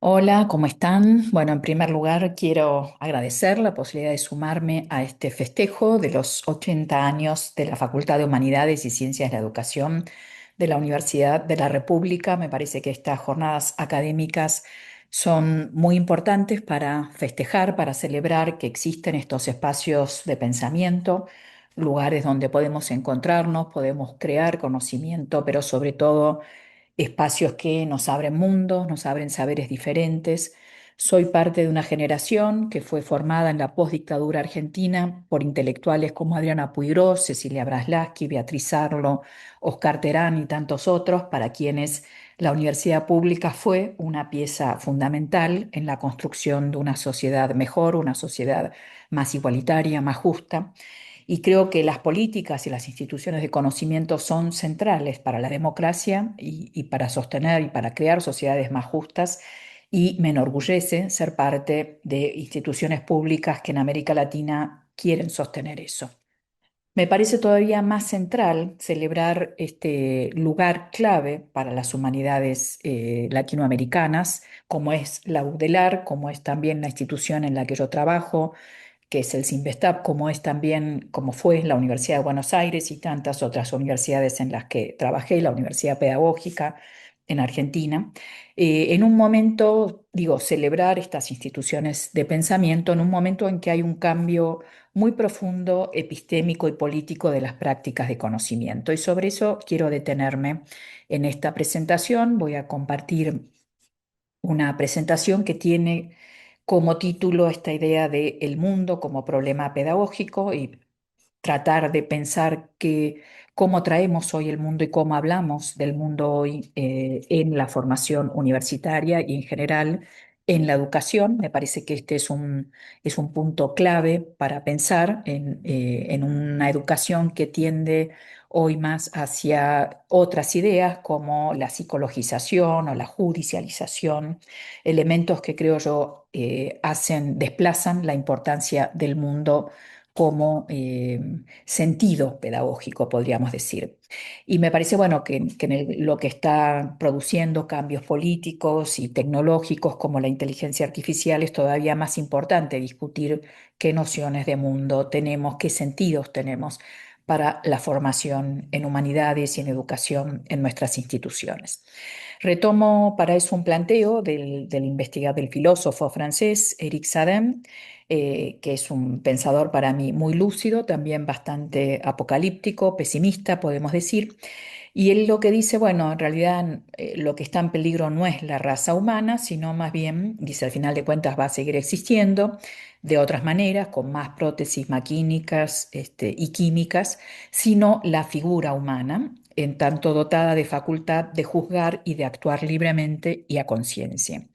Hola, ¿cómo están? Bueno, en primer lugar quiero agradecer la posibilidad de sumarme a este festejo de los 80 años de la Facultad de Humanidades y Ciencias de la Educación de la Universidad de la República. Me parece que estas jornadas académicas son muy importantes para festejar, para celebrar que existen estos espacios de pensamiento, lugares donde podemos encontrarnos, podemos crear conocimiento, pero sobre todo espacios que nos abren mundos, nos abren saberes diferentes. Soy parte de una generación que fue formada en la postdictadura argentina por intelectuales como Adriana Puigros, Cecilia Braslavsky, Beatriz Arlo, Oscar Terán y tantos otros, para quienes la universidad pública fue una pieza fundamental en la construcción de una sociedad mejor, una sociedad más igualitaria, más justa. Y creo que las políticas y las instituciones de conocimiento son centrales para la democracia y para sostener y para crear sociedades más justas. Y me enorgullece ser parte de instituciones públicas que en América Latina quieren sostener eso. Me parece todavía más central celebrar este lugar clave para las humanidades latinoamericanas, como es la UDELAR, como es también la institución en la que yo trabajo, que es el CIMBESTAB, como es también, como fue la Universidad de Buenos Aires y tantas otras universidades en las que trabajé, la Universidad Pedagógica en Argentina. En un momento, digo, celebrar estas instituciones de pensamiento en un momento en que hay un cambio muy profundo, epistémico y político de las prácticas de conocimiento. Y sobre eso quiero detenerme en esta presentación. Voy a compartir una presentación que tiene como título esta idea de el mundo como problema pedagógico y tratar de pensar que cómo traemos hoy el mundo y cómo hablamos del mundo hoy en la formación universitaria y en general en la educación. Me parece que este es un punto clave para pensar en una educación que tiende hoy más hacia otras ideas como la psicologización o la judicialización, elementos que creo yo desplazan la importancia del mundo como sentido pedagógico, podríamos decir. Y me parece bueno que lo que está produciendo cambios políticos y tecnológicos como la inteligencia artificial es todavía más importante discutir qué nociones de mundo tenemos, qué sentidos tenemos para la formación en humanidades y en educación en nuestras instituciones. Retomo para eso un planteo del investigador, del filósofo francés Eric Sadem, que es un pensador para mí muy lúcido, también bastante apocalíptico, pesimista, podemos decir. Y él lo que dice, bueno, en realidad lo que está en peligro no es la raza humana, sino más bien, dice, al final de cuentas va a seguir existiendo de otras maneras, con más prótesis maquínicas, y químicas, sino la figura humana, en tanto dotada de facultad de juzgar y de actuar libremente y a conciencia.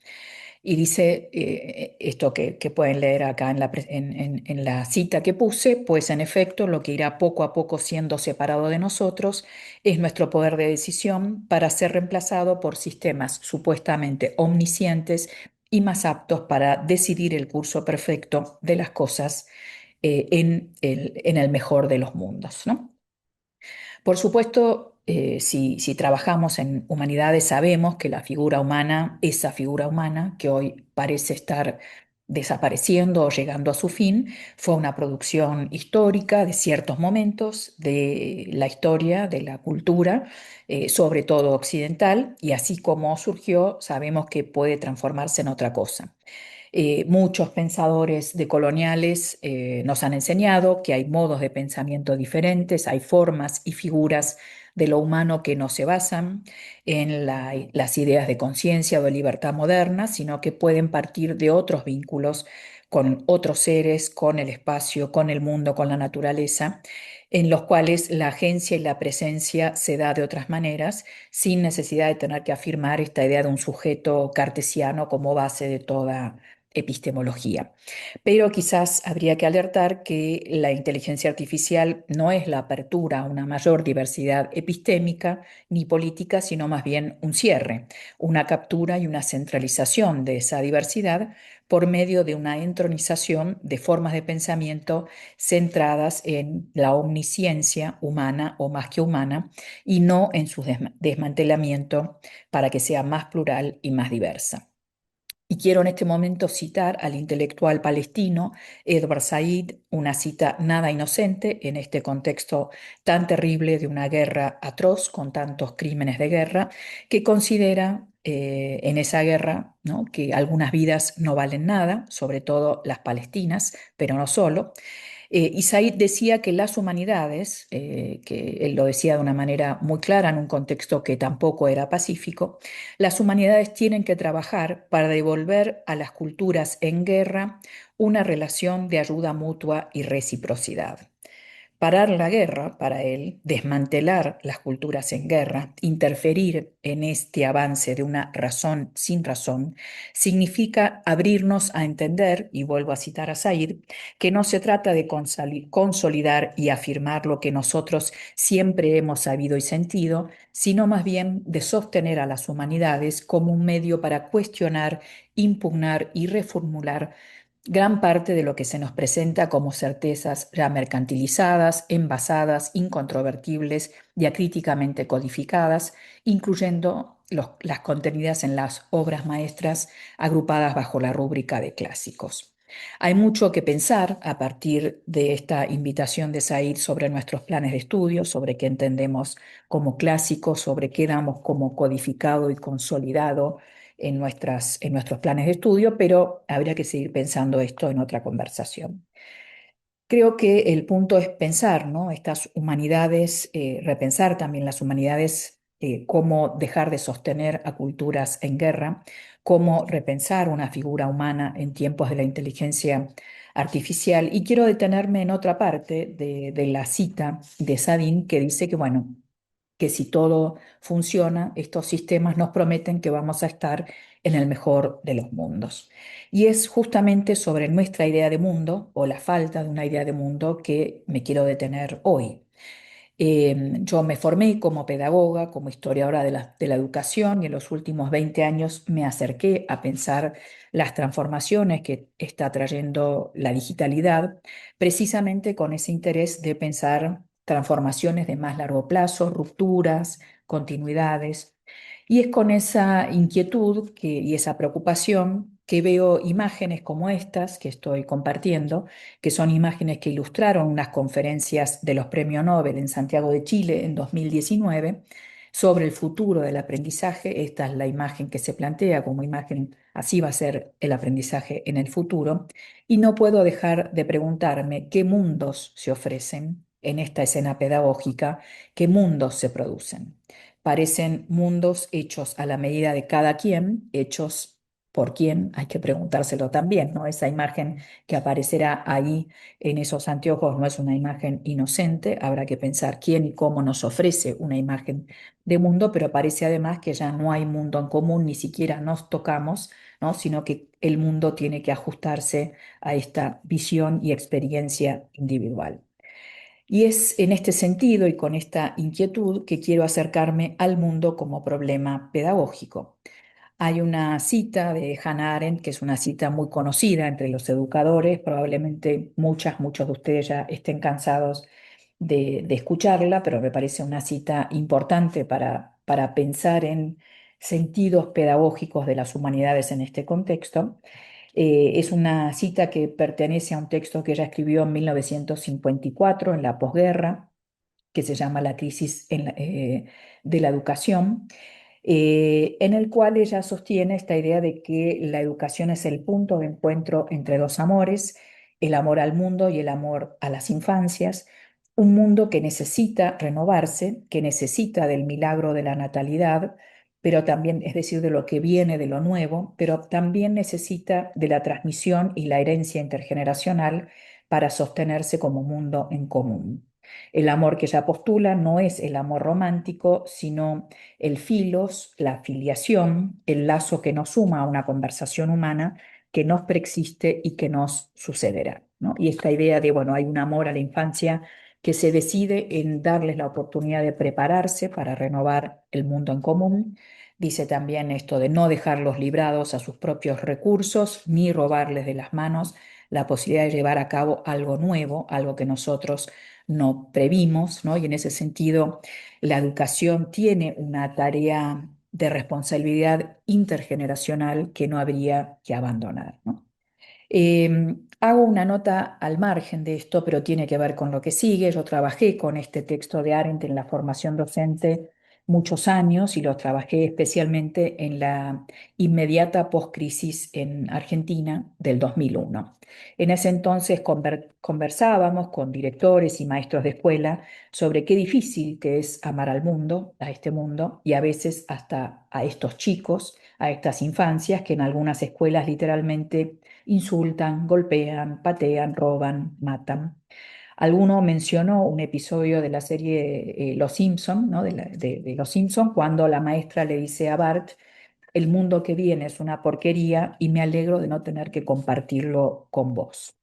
Y dice esto que pueden leer acá en la cita que puse, pues en efecto lo que irá poco a poco siendo separado de nosotros es nuestro poder de decisión para ser reemplazado por sistemas supuestamente omniscientes y más aptos para decidir el curso perfecto de las cosas en el mejor de los mundos, ¿no? Por supuesto, si trabajamos en humanidades, sabemos que la figura humana, esa figura humana que hoy parece estar desapareciendo o llegando a su fin, fue una producción histórica de ciertos momentos de la historia, de la cultura, sobre todo occidental, y así como surgió, sabemos que puede transformarse en otra cosa. Muchos pensadores decoloniales nos han enseñado que hay modos de pensamiento diferentes, hay formas y figuras de lo humano que no se basan en las ideas de conciencia o de libertad moderna, sino que pueden partir de otros vínculos con otros seres, con el espacio, con el mundo, con la naturaleza, en los cuales la agencia y la presencia se da de otras maneras, sin necesidad de tener que afirmar esta idea de un sujeto cartesiano como base de toda epistemología. Pero quizás habría que alertar que la inteligencia artificial no es la apertura a una mayor diversidad epistémica ni política, sino más bien un cierre, una captura y una centralización de esa diversidad por medio de una entronización de formas de pensamiento centradas en la omnisciencia humana o más que humana y no en su desmantelamiento para que sea más plural y más diversa. Y quiero en este momento citar al intelectual palestino Edward Said, una cita nada inocente en este contexto tan terrible de una guerra atroz con tantos crímenes de guerra, que considera en esa guerra, ¿no?, que algunas vidas no valen nada, sobre todo las palestinas, pero no solo. Y Said decía que las humanidades, que él lo decía de una manera muy clara en un contexto que tampoco era pacífico, las humanidades tienen que trabajar para devolver a las culturas en guerra una relación de ayuda mutua y reciprocidad. Parar la guerra, para él, desmantelar las culturas en guerra, interferir en este avance de una razón sin razón, significa abrirnos a entender, y vuelvo a citar a Said, que no se trata de consolidar y afirmar lo que nosotros siempre hemos sabido y sentido, sino más bien de sostener a las humanidades como un medio para cuestionar, impugnar y reformular gran parte de lo que se nos presenta como certezas ya mercantilizadas, envasadas, incontrovertibles y acríticamente codificadas, incluyendo las contenidas en las obras maestras agrupadas bajo la rúbrica de clásicos. Hay mucho que pensar a partir de esta invitación de Said sobre nuestros planes de estudio, sobre qué entendemos como clásicos, sobre qué damos como codificado y consolidado en nuestros planes de estudio, pero habría que seguir pensando esto en otra conversación. Creo que el punto es pensar, ¿no?, estas humanidades, repensar también las humanidades, cómo dejar de sostener a culturas en guerra, cómo repensar una figura humana en tiempos de la inteligencia artificial. Y quiero detenerme en otra parte de la cita de Sadin que dice que, bueno, que si todo funciona, estos sistemas nos prometen que vamos a estar en el mejor de los mundos. Y es justamente sobre nuestra idea de mundo o la falta de una idea de mundo que me quiero detener hoy. Yo me formé como pedagoga, como historiadora de la educación y en los últimos 20 años me acerqué a pensar las transformaciones que está trayendo la digitalidad, precisamente con ese interés de pensar transformaciones de más largo plazo, rupturas, continuidades. Y es con esa inquietud y esa preocupación que veo imágenes como estas que estoy compartiendo, que son imágenes que ilustraron unas conferencias de los premios Nobel en Santiago de Chile en 2019 sobre el futuro del aprendizaje. Esta es la imagen que se plantea como imagen, así va a ser el aprendizaje en el futuro. Y no puedo dejar de preguntarme qué mundos se ofrecen en esta escena pedagógica, qué mundos se producen. Parecen mundos hechos a la medida de cada quien, hechos por quién, hay que preguntárselo también, ¿no? Esa imagen que aparecerá ahí en esos anteojos no es una imagen inocente, habrá que pensar quién y cómo nos ofrece una imagen de mundo, pero parece además que ya no hay mundo en común, ni siquiera nos tocamos, ¿no?, sino que el mundo tiene que ajustarse a esta visión y experiencia individual. Y es en este sentido y con esta inquietud que quiero acercarme al mundo como problema pedagógico. Hay una cita de Hannah Arendt, que es una cita muy conocida entre los educadores, probablemente muchos de ustedes ya estén cansados de escucharla, pero me parece una cita importante para pensar en sentidos pedagógicos de las humanidades en este contexto. Es una cita que pertenece a un texto que ella escribió en 1954, en la posguerra, que se llama La crisis de la educación, en el cual ella sostiene esta idea de que la educación es el punto de encuentro entre dos amores, el amor al mundo y el amor a las infancias, un mundo que necesita renovarse, que necesita del milagro de la natalidad, pero también, es decir, de lo que viene de lo nuevo, pero también necesita de la transmisión y la herencia intergeneracional para sostenerse como mundo en común. El amor que ella postula no es el amor romántico, sino el filos, la filiación, el lazo que nos suma a una conversación humana que nos preexiste y que nos sucederá, ¿no? Y esta idea de, bueno, hay un amor a la infancia que se decide en darles la oportunidad de prepararse para renovar el mundo en común. Dice también esto de no dejarlos librados a sus propios recursos, ni robarles de las manos la posibilidad de llevar a cabo algo nuevo, algo que nosotros no previmos, ¿no? Y en ese sentido, la educación tiene una tarea de responsabilidad intergeneracional que no habría que abandonar, ¿no? Hago una nota al margen de esto, pero tiene que ver con lo que sigue. Yo trabajé con este texto de Arendt en la formación docente muchos años y lo trabajé especialmente en la inmediata postcrisis en Argentina del 2001. En ese entonces conversábamos con directores y maestros de escuela sobre qué difícil que es amar al mundo, a este mundo, y a veces hasta a estos chicos, a estas infancias que en algunas escuelas literalmente insultan, golpean, patean, roban, matan. Alguno mencionó un episodio de la serie Los Simpson, ¿no? De Los Simpson, cuando la maestra le dice a Bart, el mundo que viene es una porquería y me alegro de no tener que compartirlo con vos.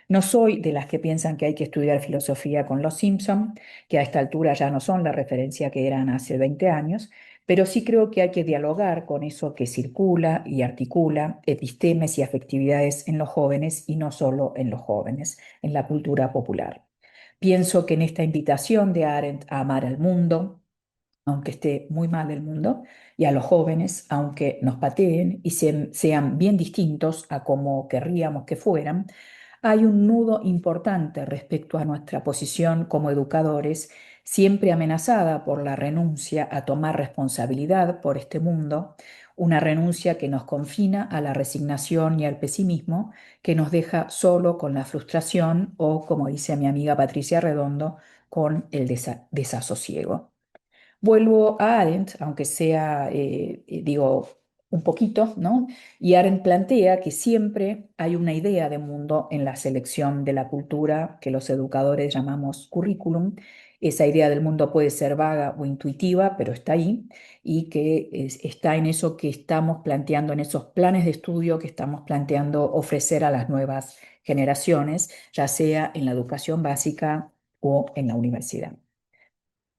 No soy de las que piensan que hay que estudiar filosofía con los Simpson, que a esta altura ya no son la referencia que eran hace 20 años, pero sí creo que hay que dialogar con eso que circula y articula epistemes y afectividades en los jóvenes y no solo en los jóvenes, en la cultura popular. Pienso que en esta invitación de Arendt a amar al mundo, aunque esté muy mal el mundo, y a los jóvenes, aunque nos pateen y sean bien distintos a como querríamos que fueran, hay un nudo importante respecto a nuestra posición como educadores, siempre amenazada por la renuncia a tomar responsabilidad por este mundo, una renuncia que nos confina a la resignación y al pesimismo, que nos deja solo con la frustración o, como dice mi amiga Patricia Redondo, con el desasosiego. Vuelvo a Arendt, aunque sea, digo, un poquito, ¿no? Y Arendt plantea que siempre hay una idea de mundo en la selección de la cultura que los educadores llamamos currículum. Esa idea del mundo puede ser vaga o intuitiva, pero está ahí y que está en eso que estamos planteando, en esos planes de estudio que estamos planteando ofrecer a las nuevas generaciones, ya sea en la educación básica o en la universidad.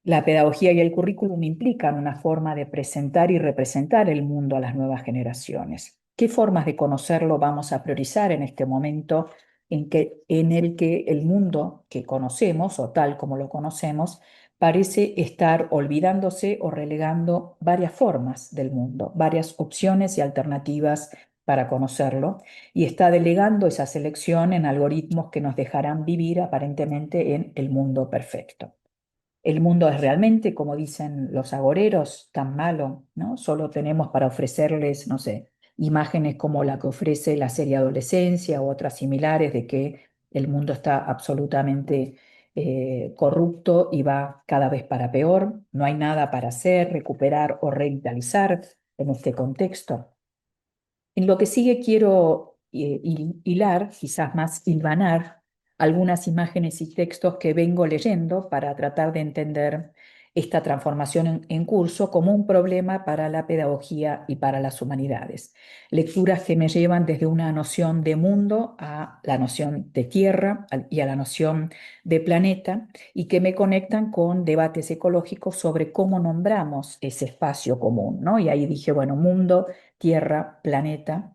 La pedagogía y el currículum implican una forma de presentar y representar el mundo a las nuevas generaciones. ¿Qué formas de conocerlo vamos a priorizar en este momento en el que el mundo que conocemos, o tal como lo conocemos, parece estar olvidándose o relegando varias formas del mundo, varias opciones y alternativas para conocerlo, y está delegando esa selección en algoritmos que nos dejarán vivir aparentemente en el mundo perfecto? El mundo es realmente, como dicen los agoreros, tan malo, ¿no? Solo tenemos para ofrecerles, no sé, imágenes como la que ofrece la serie Adolescencia u otras similares de que el mundo está absolutamente corrupto y va cada vez para peor. No hay nada para hacer, recuperar o revitalizar en este contexto. En lo que sigue quiero hilar, quizás más hilvanar, algunas imágenes y textos que vengo leyendo para tratar de entender esta transformación en curso como un problema para la pedagogía y para las humanidades. Lecturas que me llevan desde una noción de mundo a la noción de tierra y a la noción de planeta y que me conectan con debates ecológicos sobre cómo nombramos ese espacio común, ¿no? Y ahí dije, bueno, mundo, tierra, planeta,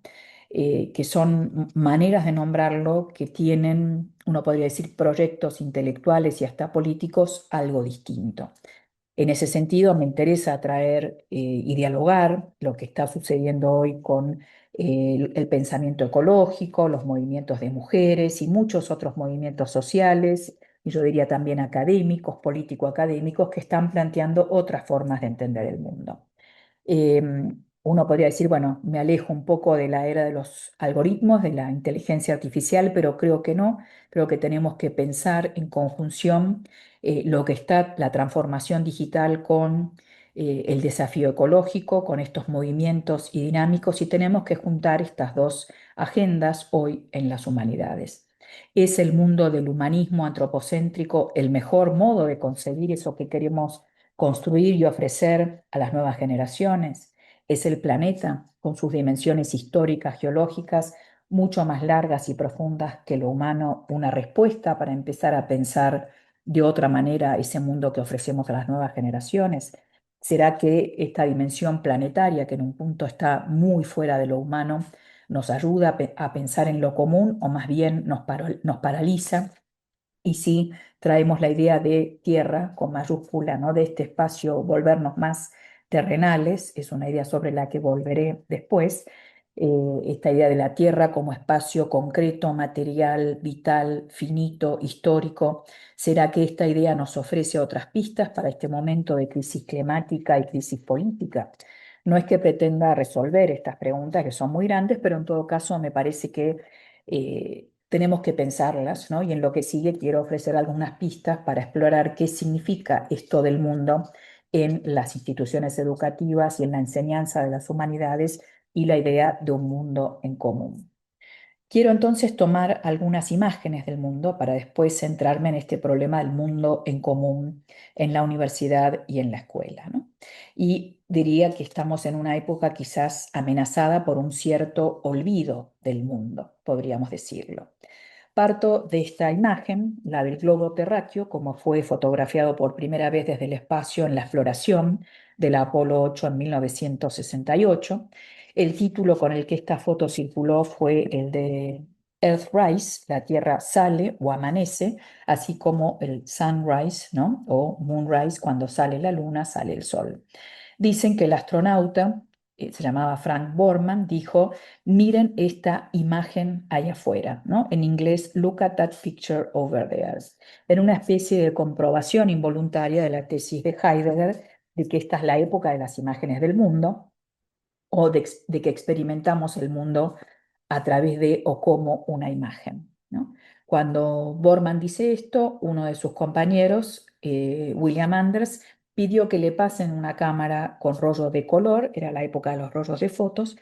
que son maneras de nombrarlo que tienen, uno podría decir, proyectos intelectuales y hasta políticos algo distinto. En ese sentido, me interesa traer y dialogar lo que está sucediendo hoy con el pensamiento ecológico, los movimientos de mujeres y muchos otros movimientos sociales, y yo diría también académicos, político-académicos, que están planteando otras formas de entender el mundo. Eh, Uno podría decir, bueno, me alejo un poco de la era de los algoritmos, de la inteligencia artificial, pero creo que no. Creo que tenemos que pensar en conjunción lo que está la transformación digital con el desafío ecológico, con estos movimientos y dinámicos, y tenemos que juntar estas dos agendas hoy en las humanidades. ¿Es el mundo del humanismo antropocéntrico el mejor modo de concebir eso que queremos construir y ofrecer a las nuevas generaciones? ¿Es el planeta, con sus dimensiones históricas, geológicas, mucho más largas y profundas que lo humano, una respuesta para empezar a pensar de otra manera ese mundo que ofrecemos a las nuevas generaciones? ¿Será que esta dimensión planetaria, que en un punto está muy fuera de lo humano, nos ayuda a pensar en lo común o más bien nos paraliza? Y si traemos la idea de tierra con mayúscula, ¿no? De este espacio, volvernos más terrenales, es una idea sobre la que volveré después, esta idea de la Tierra como espacio concreto, material, vital, finito, histórico. ¿Será que esta idea nos ofrece otras pistas para este momento de crisis climática y crisis política? No es que pretenda resolver estas preguntas que son muy grandes, pero en todo caso me parece que tenemos que pensarlas, ¿no? Y en lo que sigue quiero ofrecer algunas pistas para explorar qué significa esto del mundo en las instituciones educativas y en la enseñanza de las humanidades y la idea de un mundo en común. Quiero entonces tomar algunas imágenes del mundo para después centrarme en este problema del mundo en común en la universidad y en la escuela, ¿no? Y diría que estamos en una época quizás amenazada por un cierto olvido del mundo, podríamos decirlo. Parto de esta imagen, la del globo terráqueo, como fue fotografiado por primera vez desde el espacio en la exploración de la Apolo 8 en 1968. El título con el que esta foto circuló fue el de Earthrise, la Tierra sale o amanece, así como el sunrise, ¿no? O moonrise, cuando sale la luna, sale el sol. Dicen que el astronauta, se llamaba Frank Borman, dijo, miren esta imagen allá afuera, ¿no? En inglés, look at that picture over there. En una especie de comprobación involuntaria de la tesis de Heidegger de que esta es la época de las imágenes del mundo o de que experimentamos el mundo a través de o como una imagen, ¿no? Cuando Borman dice esto, uno de sus compañeros, William Anders, pidió que le pasen una cámara con rollo de color, era la época de los rollos de fotos,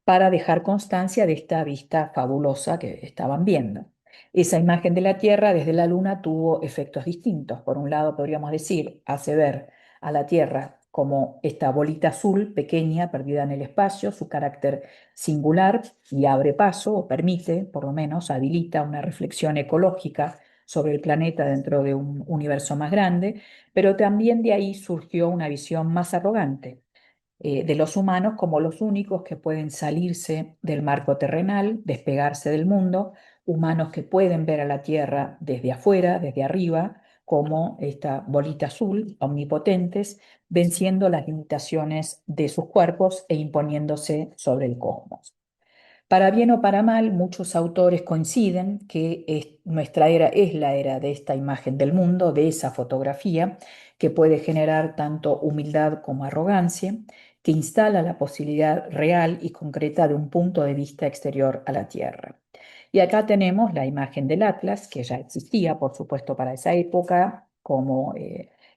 para dejar constancia de esta vista fabulosa que estaban viendo. Esa imagen de la Tierra desde la Luna tuvo efectos distintos. Por un lado, podríamos decir, hace ver a la Tierra como esta bolita azul pequeña perdida en el espacio, su carácter singular, y abre paso, o permite, por lo menos, habilita una reflexión ecológica sobre el planeta dentro de un universo más grande, pero también de ahí surgió una visión más arrogante de los humanos como los únicos que pueden salirse del marco terrenal, despegarse del mundo, humanos que pueden ver a la Tierra desde afuera, desde arriba, como esta bolita azul, omnipotentes, venciendo las limitaciones de sus cuerpos e imponiéndose sobre el cosmos. Para bien o para mal, muchos autores coinciden que nuestra era es la era de esta imagen del mundo, de esa fotografía, que puede generar tanto humildad como arrogancia, que instala la posibilidad real y concreta de un punto de vista exterior a la Tierra. Y acá tenemos la imagen del Atlas, que ya existía, por supuesto, para esa época, como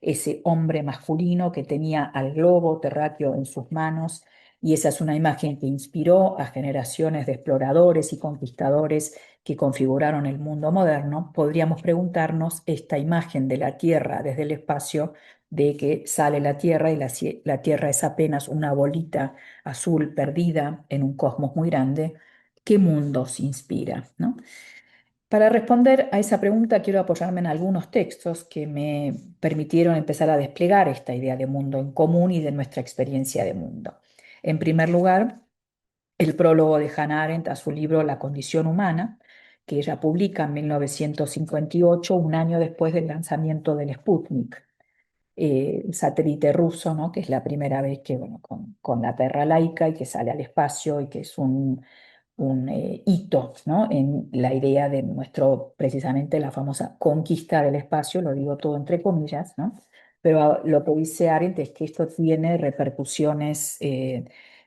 ese hombre masculino que tenía al globo terráqueo en sus manos, y esa es una imagen que inspiró a generaciones de exploradores y conquistadores que configuraron el mundo moderno. Podríamos preguntarnos esta imagen de la Tierra desde el espacio, de que sale la Tierra y la Tierra es apenas una bolita azul perdida en un cosmos muy grande. ¿Qué mundo se inspira, no? Para responder a esa pregunta quiero apoyarme en algunos textos que me permitieron empezar a desplegar esta idea de mundo en común y de nuestra experiencia de mundo. En primer lugar, el prólogo de Hannah Arendt a su libro La condición humana, que ella publica en 1958, un año después del lanzamiento del Sputnik, el satélite ruso, ¿no? Que es la primera vez que, bueno, con la perra laica y que sale al espacio y que es un hito, ¿no? En la idea de nuestro, precisamente la famosa conquista del espacio, lo digo todo entre comillas, ¿no? Pero lo que dice Arendt es que esto tiene repercusiones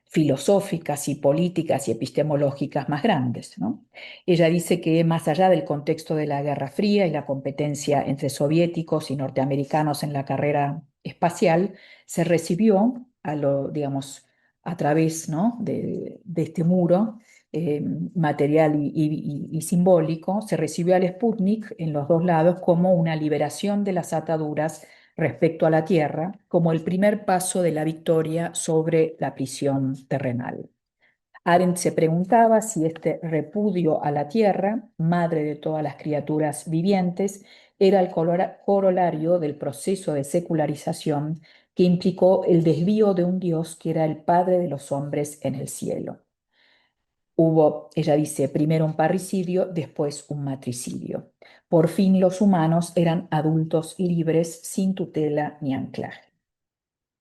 filosóficas y políticas y epistemológicas más grandes, ¿no? Ella dice que más allá del contexto de la Guerra Fría y la competencia entre soviéticos y norteamericanos en la carrera espacial, se recibió digamos, a través, ¿no? de este muro eh, material y simbólico, se recibió al Sputnik en los dos lados como una liberación de las ataduras respecto a la Tierra, como el primer paso de la victoria sobre la prisión terrenal. Arendt se preguntaba si este repudio a la Tierra, madre de todas las criaturas vivientes, era el corolario del proceso de secularización que implicó el desvío de un Dios que era el Padre de los hombres en el cielo. Hubo, ella dice, primero un parricidio, después un matricidio. Por fin los humanos eran adultos libres sin tutela ni anclaje.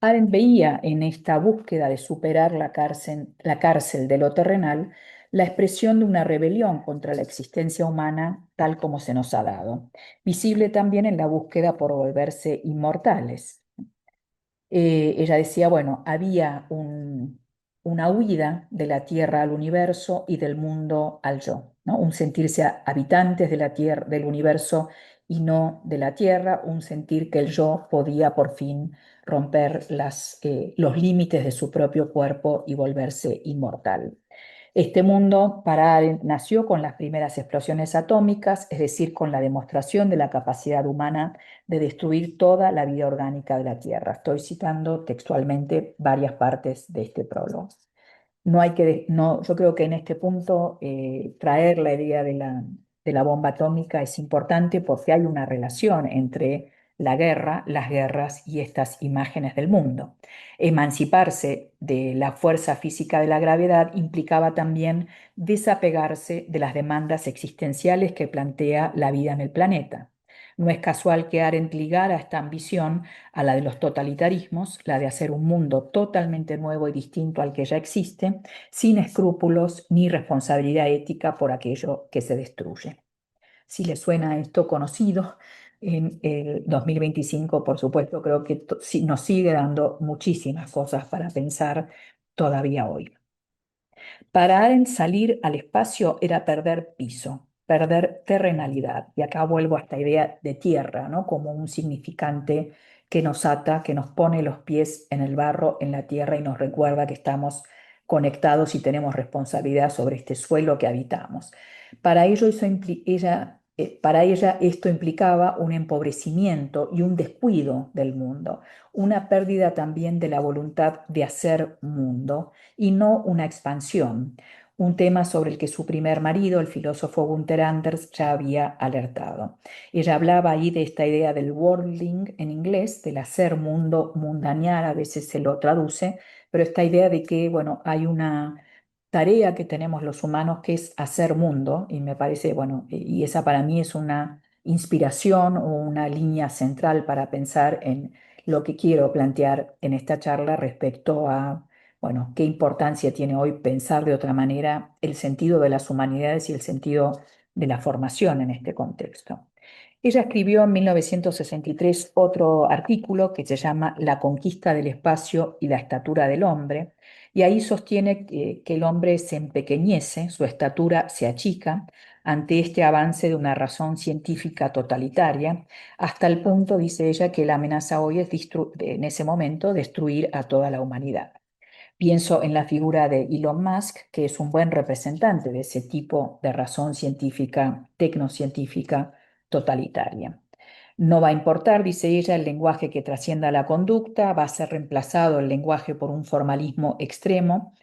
Arendt veía en esta búsqueda de superar la cárcel de lo terrenal la expresión de una rebelión contra la existencia humana tal como se nos ha dado, visible también en la búsqueda por volverse inmortales. Ella decía, bueno, había una huida de la Tierra al universo y del mundo al yo, ¿no? Un sentirse habitantes de la Tierra, del universo y no de la Tierra, un sentir que el yo podía por fin romper los límites de su propio cuerpo y volverse inmortal. Este mundo para Arendt nació con las primeras explosiones atómicas, es decir, con la demostración de la capacidad humana de destruir toda la vida orgánica de la Tierra. Estoy citando textualmente varias partes de este prólogo. No hay que, no, yo creo que en este punto traer la idea de la bomba atómica es importante porque hay una relación entre la guerra, las guerras y estas imágenes del mundo. Emanciparse de la fuerza física de la gravedad implicaba también desapegarse de las demandas existenciales que plantea la vida en el planeta. No es casual que Arendt ligara esta ambición a la de los totalitarismos, la de hacer un mundo totalmente nuevo y distinto al que ya existe, sin escrúpulos ni responsabilidad ética por aquello que se destruye. Si le suena esto conocido, en el 2025, por supuesto, creo que nos sigue dando muchísimas cosas para pensar todavía hoy. Para Arendt salir al espacio era perder piso, perder terrenalidad. Y acá vuelvo a esta idea de tierra, ¿no? Como un significante que nos ata, que nos pone los pies en el barro, en la tierra y nos recuerda que estamos conectados y tenemos responsabilidad sobre este suelo que habitamos. Para ella esto implicaba un empobrecimiento y un descuido del mundo, una pérdida también de la voluntad de hacer mundo y no una expansión, un tema sobre el que su primer marido, el filósofo Gunther Anders, ya había alertado. Ella hablaba ahí de esta idea del worldling en inglés, del hacer mundo, mundanear, a veces se lo traduce, pero esta idea de que, bueno, hay una tarea que tenemos los humanos que es hacer mundo, y me parece, bueno, y esa para mí es una inspiración o una línea central para pensar en lo que quiero plantear en esta charla respecto a, bueno, qué importancia tiene hoy pensar de otra manera el sentido de las humanidades y el sentido de la formación en este contexto. Ella escribió en 1963 otro artículo que se llama La conquista del espacio y la estatura del hombre, y ahí sostiene que el hombre se empequeñece, su estatura se achica ante este avance de una razón científica totalitaria, hasta el punto, dice ella, que la amenaza hoy es en ese momento destruir a toda la humanidad. Pienso en la figura de Elon Musk, que es un buen representante de ese tipo de razón científica, tecnocientífica totalitaria. No va a importar, dice ella, el lenguaje que trascienda la conducta, va a ser reemplazado el lenguaje por un formalismo extremo.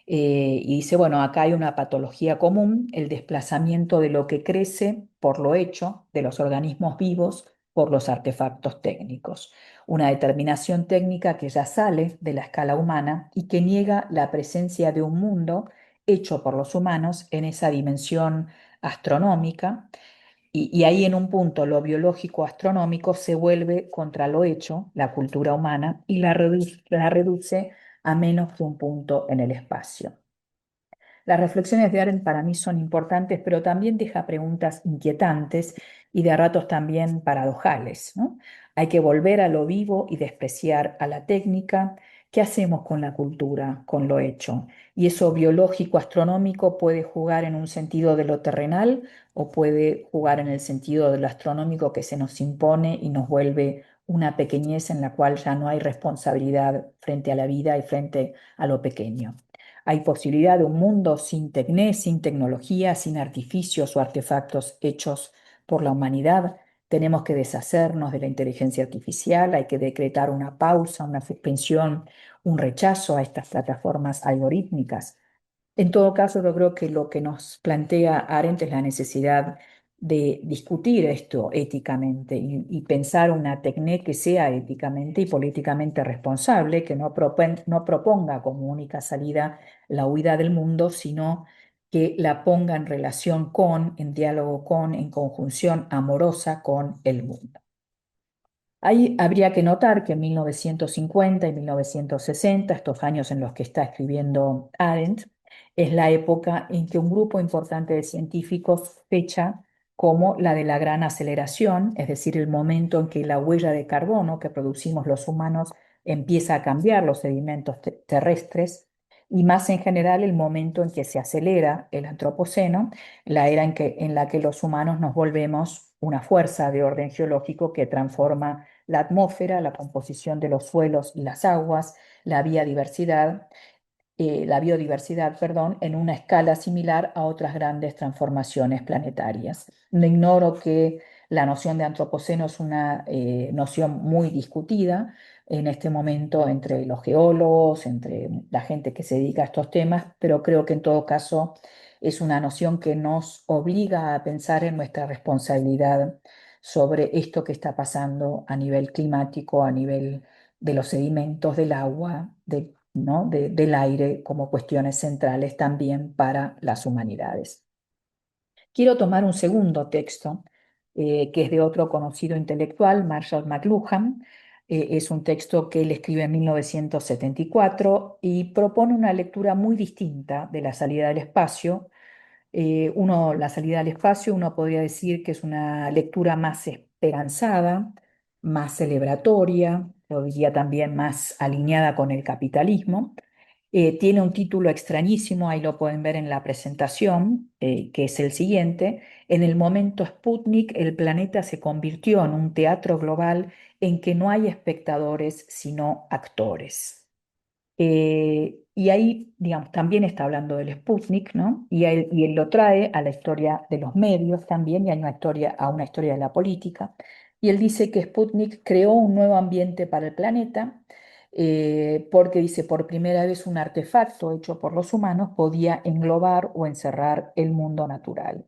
Y dice, bueno, acá hay una patología común, el desplazamiento de lo que crece por lo hecho, de los organismos vivos por los artefactos técnicos. Una determinación técnica que ya sale de la escala humana y que niega la presencia de un mundo hecho por los humanos en esa dimensión astronómica. Y ahí en un punto lo biológico astronómico se vuelve contra lo hecho, la cultura humana, y la reduce a menos que un punto en el espacio. Las reflexiones de Arendt para mí son importantes, pero también deja preguntas inquietantes y de a ratos también paradojales, ¿no? Hay que volver a lo vivo y despreciar a la técnica. ¿Qué hacemos con la cultura, con lo hecho? Y eso biológico, astronómico, puede jugar en un sentido de lo terrenal o puede jugar en el sentido de lo astronómico que se nos impone y nos vuelve una pequeñez en la cual ya no hay responsabilidad frente a la vida y frente a lo pequeño. Hay posibilidad de un mundo sin sin tecnología, sin artificios o artefactos hechos por la humanidad. Tenemos que deshacernos de la inteligencia artificial, hay que decretar una pausa, una suspensión, un rechazo a estas plataformas algorítmicas. En todo caso, yo creo que lo que nos plantea Arendt es la necesidad de discutir esto éticamente y pensar una técnica que sea éticamente y políticamente responsable, que no proponga como única salida la huida del mundo, sino que la ponga en relación con, en diálogo con, en conjunción amorosa con el mundo. Ahí habría que notar que en 1950 y 1960, estos años en los que está escribiendo Arendt, es la época en que un grupo importante de científicos fecha como la de la gran aceleración, es decir, el momento en que la huella de carbono que producimos los humanos empieza a cambiar los sedimentos terrestres y más en general el momento en que se acelera el antropoceno, la era en la que los humanos nos volvemos una fuerza de orden geológico que transforma la atmósfera, la composición de los suelos y las aguas, la biodiversidad, perdón, en una escala similar a otras grandes transformaciones planetarias. No ignoro que la noción de antropoceno es una noción muy discutida en este momento entre los geólogos, entre la gente que se dedica a estos temas, pero creo que en todo caso es una noción que nos obliga a pensar en nuestra responsabilidad sobre esto que está pasando a nivel climático, a nivel de los sedimentos, del agua, ¿no? Del aire como cuestiones centrales también para las humanidades. Quiero tomar un segundo texto, que es de otro conocido intelectual, Marshall McLuhan. Es un texto que él escribe en 1974 y propone una lectura muy distinta de la salida del espacio. La salida al espacio, uno podría decir que es una lectura más esperanzada, más celebratoria, yo diría también más alineada con el capitalismo. Tiene un título extrañísimo, ahí lo pueden ver en la presentación, que es el siguiente. En el momento Sputnik, el planeta se convirtió en un teatro global en que no hay espectadores, sino actores. Y ahí, digamos, también está hablando del Sputnik, ¿no? Y él lo trae a la historia de los medios también y a una historia de la política. Y él dice que Sputnik creó un nuevo ambiente para el planeta, porque dice, por primera vez un artefacto hecho por los humanos podía englobar o encerrar el mundo natural.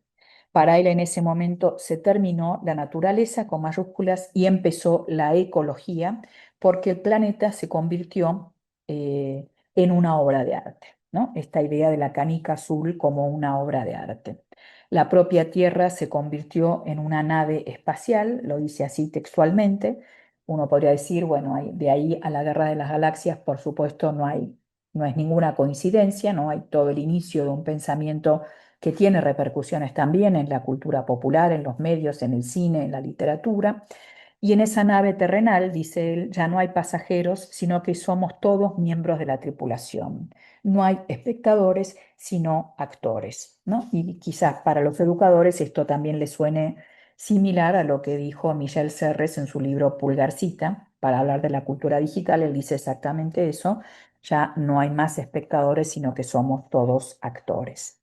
Para él en ese momento se terminó la naturaleza con mayúsculas y empezó la ecología, porque el planeta se convirtió en una obra de arte, ¿no? Esta idea de la canica azul como una obra de arte. La propia Tierra se convirtió en una nave espacial, lo dice así textualmente. Uno podría decir, bueno, de ahí a la Guerra de las Galaxias, por supuesto, no es ninguna coincidencia, no hay todo el inicio de un pensamiento que tiene repercusiones también en la cultura popular, en los medios, en el cine, en la literatura. Y en esa nave terrenal, dice él, ya no hay pasajeros, sino que somos todos miembros de la tripulación. No hay espectadores, sino actores, ¿no? Y quizás para los educadores esto también les suene similar a lo que dijo Michel Serres en su libro Pulgarcita, para hablar de la cultura digital. Él dice exactamente eso, ya no hay más espectadores, sino que somos todos actores.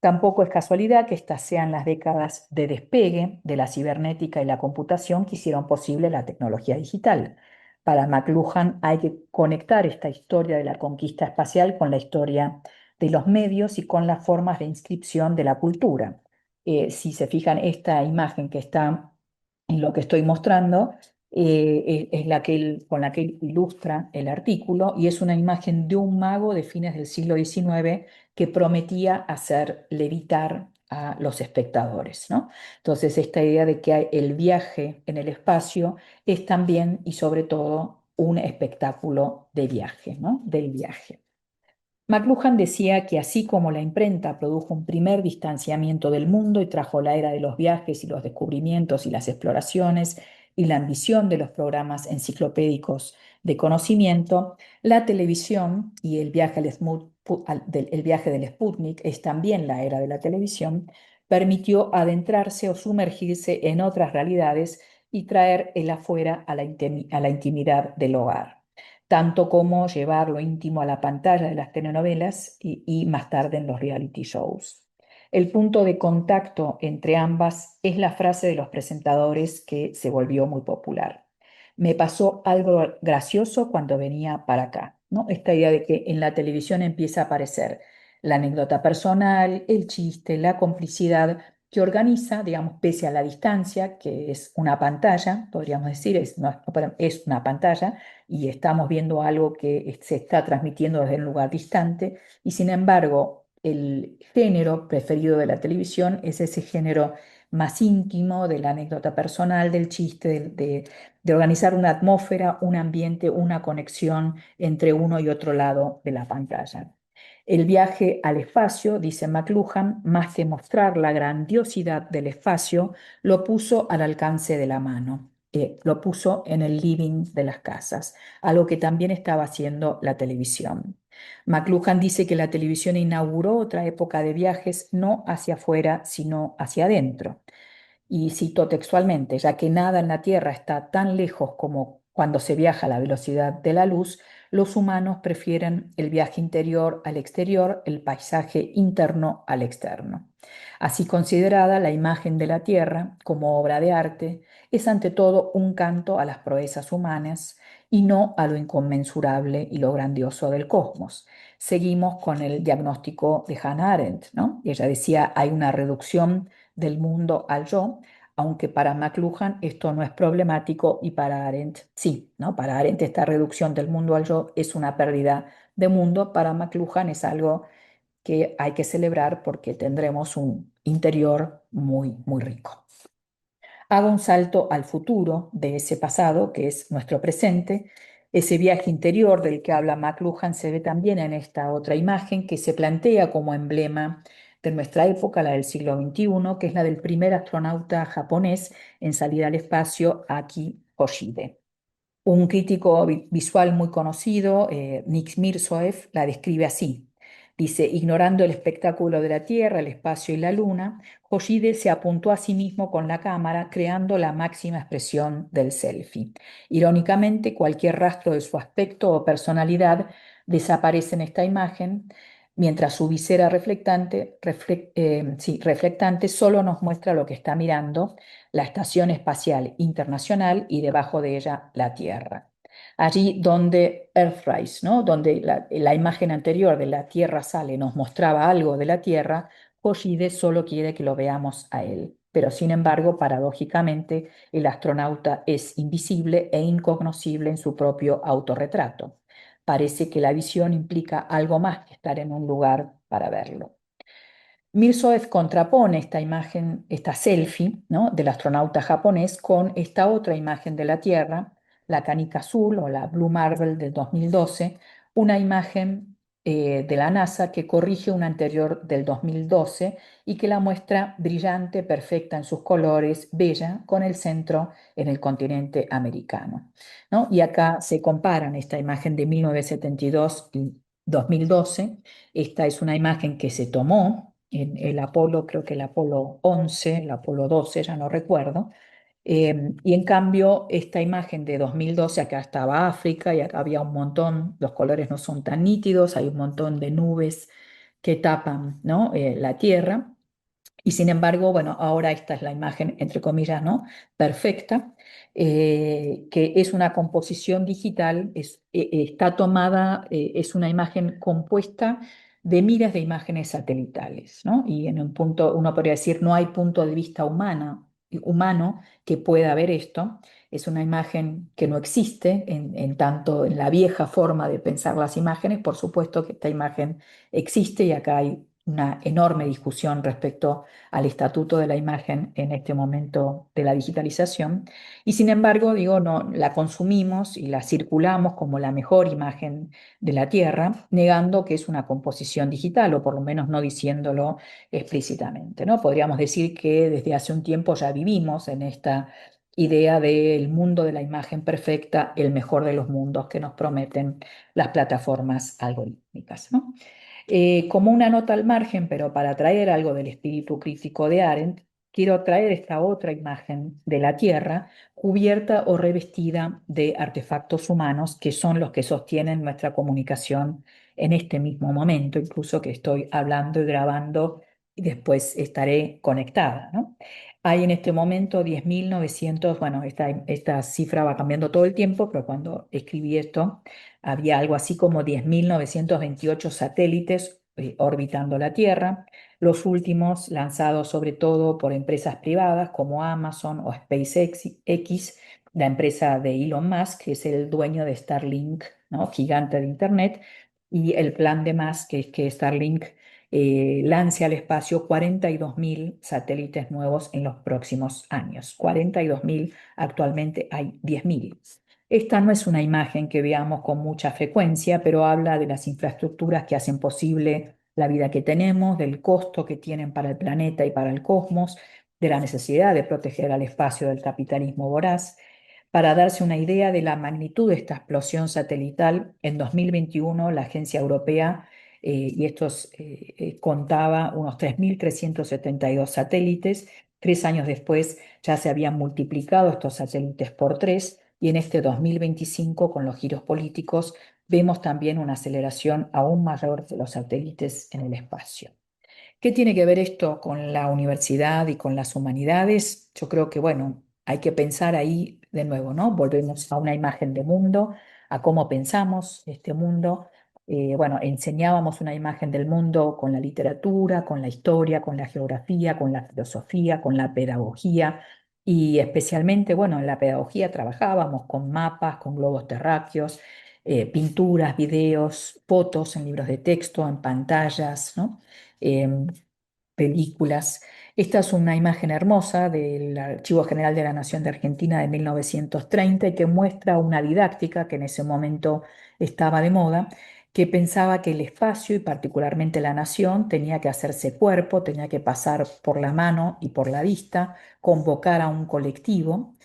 Tampoco es casualidad que estas sean las décadas de despegue de la cibernética y la computación que hicieron posible la tecnología digital. Para McLuhan hay que conectar esta historia de la conquista espacial con la historia de los medios y con las formas de inscripción de la cultura. Si se fijan, esta imagen que está en lo que estoy mostrando es con la que él ilustra el artículo y es una imagen de un mago de fines del siglo XIX que prometía hacer levitar a los espectadores, ¿no? Entonces, esta idea de que el viaje en el espacio es también y sobre todo un espectáculo de viaje, ¿no? Del viaje. McLuhan decía que así como la imprenta produjo un primer distanciamiento del mundo y trajo la era de los viajes y los descubrimientos y las exploraciones y la ambición de los programas enciclopédicos de conocimiento, la televisión y el viaje del Sputnik es también la era de la televisión, permitió adentrarse o sumergirse en otras realidades y traer el afuera a a la intimidad del hogar, tanto como llevar lo íntimo a la pantalla de las telenovelas y más tarde en los reality shows. El punto de contacto entre ambas es la frase de los presentadores que se volvió muy popular. Me pasó algo gracioso cuando venía para acá, ¿no? Esta idea de que en la televisión empieza a aparecer la anécdota personal, el chiste, la complicidad que organiza, digamos, pese a la distancia, que es una pantalla, podríamos decir, es una pantalla, y estamos viendo algo que se está transmitiendo desde un lugar distante y sin embargo el género preferido de la televisión es ese género más íntimo, de la anécdota personal, del chiste, de organizar una atmósfera, un ambiente, una conexión entre uno y otro lado de la pantalla. El viaje al espacio, dice McLuhan, más que mostrar la grandiosidad del espacio, lo puso al alcance de la mano, lo puso en el living de las casas, algo que también estaba haciendo la televisión. McLuhan dice que la televisión inauguró otra época de viajes no hacia afuera, sino hacia adentro. Y cito textualmente, ya que nada en la Tierra está tan lejos como cuando se viaja a la velocidad de la luz, los humanos prefieren el viaje interior al exterior, el paisaje interno al externo. Así considerada, la imagen de la Tierra como obra de arte es ante todo un canto a las proezas humanas y no a lo inconmensurable y lo grandioso del cosmos. Seguimos con el diagnóstico de Hannah Arendt, ¿no? Ella decía, hay una reducción del mundo al yo, aunque para McLuhan esto no es problemático y para Arendt sí, ¿no? Para Arendt esta reducción del mundo al yo es una pérdida de mundo, para McLuhan es algo que hay que celebrar porque tendremos un interior muy, muy rico. Hago un salto al futuro de ese pasado, que es nuestro presente. Ese viaje interior del que habla McLuhan se ve también en esta otra imagen que se plantea como emblema de nuestra época, la del siglo XXI, que es la del primer astronauta japonés en salir al espacio, Aki Hoshide. Un crítico visual muy conocido, Nick Mirzoeff, la describe así. Dice, ignorando el espectáculo de la Tierra, el espacio y la Luna, Hoshide se apuntó a sí mismo con la cámara, creando la máxima expresión del selfie. Irónicamente, cualquier rastro de su aspecto o personalidad desaparece en esta imagen, mientras su visera reflectante solo nos muestra lo que está mirando, la Estación Espacial Internacional y debajo de ella la Tierra. Allí donde Earthrise, ¿no? Donde la imagen anterior de la Tierra sale nos mostraba algo de la Tierra, Hoshide solo quiere que lo veamos a él. Pero sin embargo, paradójicamente, el astronauta es invisible e incognoscible en su propio autorretrato. Parece que la visión implica algo más que estar en un lugar para verlo. Mirzoev contrapone esta imagen, esta selfie, ¿no? Del astronauta japonés con esta otra imagen de la Tierra, la canica azul o la Blue Marble del 2012, una imagen de la NASA que corrige una anterior del 2012 y que la muestra brillante, perfecta en sus colores, bella, con el centro en el continente americano, ¿no? Y acá se comparan esta imagen de 1972 y 2012. Esta es una imagen que se tomó en el Apolo, creo que el Apolo 11, el Apolo 12, ya no recuerdo. Y en cambio, esta imagen de 2012, acá estaba África y acá había un montón, los colores no son tan nítidos, hay un montón de nubes que tapan, ¿no? La Tierra. Y sin embargo, bueno, ahora esta es la imagen, entre comillas, ¿no? Perfecta, que es una composición digital, está tomada, es una imagen compuesta de miles de imágenes satelitales, ¿no? Y en un punto, uno podría decir, no hay punto de vista humano que pueda ver esto. Es una imagen que no existe en tanto en la vieja forma de pensar las imágenes. Por supuesto que esta imagen existe y acá hay una enorme discusión respecto al estatuto de la imagen en este momento de la digitalización. Y sin embargo, digo, no, la consumimos y la circulamos como la mejor imagen de la Tierra, negando que es una composición digital, o por lo menos no diciéndolo explícitamente, ¿no? Podríamos decir que desde hace un tiempo ya vivimos en esta idea del mundo de la imagen perfecta, el mejor de los mundos que nos prometen las plataformas algorítmicas, ¿no? Como una nota al margen, pero para traer algo del espíritu crítico de Arendt, quiero traer esta otra imagen de la Tierra cubierta o revestida de artefactos humanos que son los que sostienen nuestra comunicación en este mismo momento, incluso que estoy hablando y grabando y después estaré conectada, ¿no? Hay en este momento 10.900, bueno, esta cifra va cambiando todo el tiempo, pero cuando escribí esto, había algo así como 10.928 satélites orbitando la Tierra, los últimos lanzados sobre todo por empresas privadas como Amazon o SpaceX, la empresa de Elon Musk, que es el dueño de Starlink, ¿no? Gigante de Internet, y el plan de Musk, que es que Starlink lance al espacio 42.000 satélites nuevos en los próximos años. 42.000, actualmente hay 10.000. Esta no es una imagen que veamos con mucha frecuencia, pero habla de las infraestructuras que hacen posible la vida que tenemos, del costo que tienen para el planeta y para el cosmos, de la necesidad de proteger al espacio del capitalismo voraz. Para darse una idea de la magnitud de esta explosión satelital, en 2021 la Agencia Europea, y contaba unos 3.372 satélites. 3 años después ya se habían multiplicado estos satélites por tres, y en este 2025, con los giros políticos, vemos también una aceleración aún mayor de los satélites en el espacio. ¿Qué tiene que ver esto con la universidad y con las humanidades? Yo creo que, bueno, hay que pensar ahí de nuevo, ¿no? Volvemos a una imagen de mundo, a cómo pensamos este mundo. Bueno, enseñábamos una imagen del mundo con la literatura, con la historia, con la geografía, con la filosofía, con la pedagogía. Y especialmente, bueno, en la pedagogía trabajábamos con mapas, con globos terráqueos, pinturas, videos, fotos en libros de texto, en pantallas, ¿no? em, Películas. Esta es una imagen hermosa del Archivo General de la Nación de Argentina de 1930 y que muestra una didáctica que en ese momento estaba de moda, que pensaba que el espacio y particularmente la nación tenía que hacerse cuerpo, tenía que pasar por la mano y por la vista, convocar a un colectivo.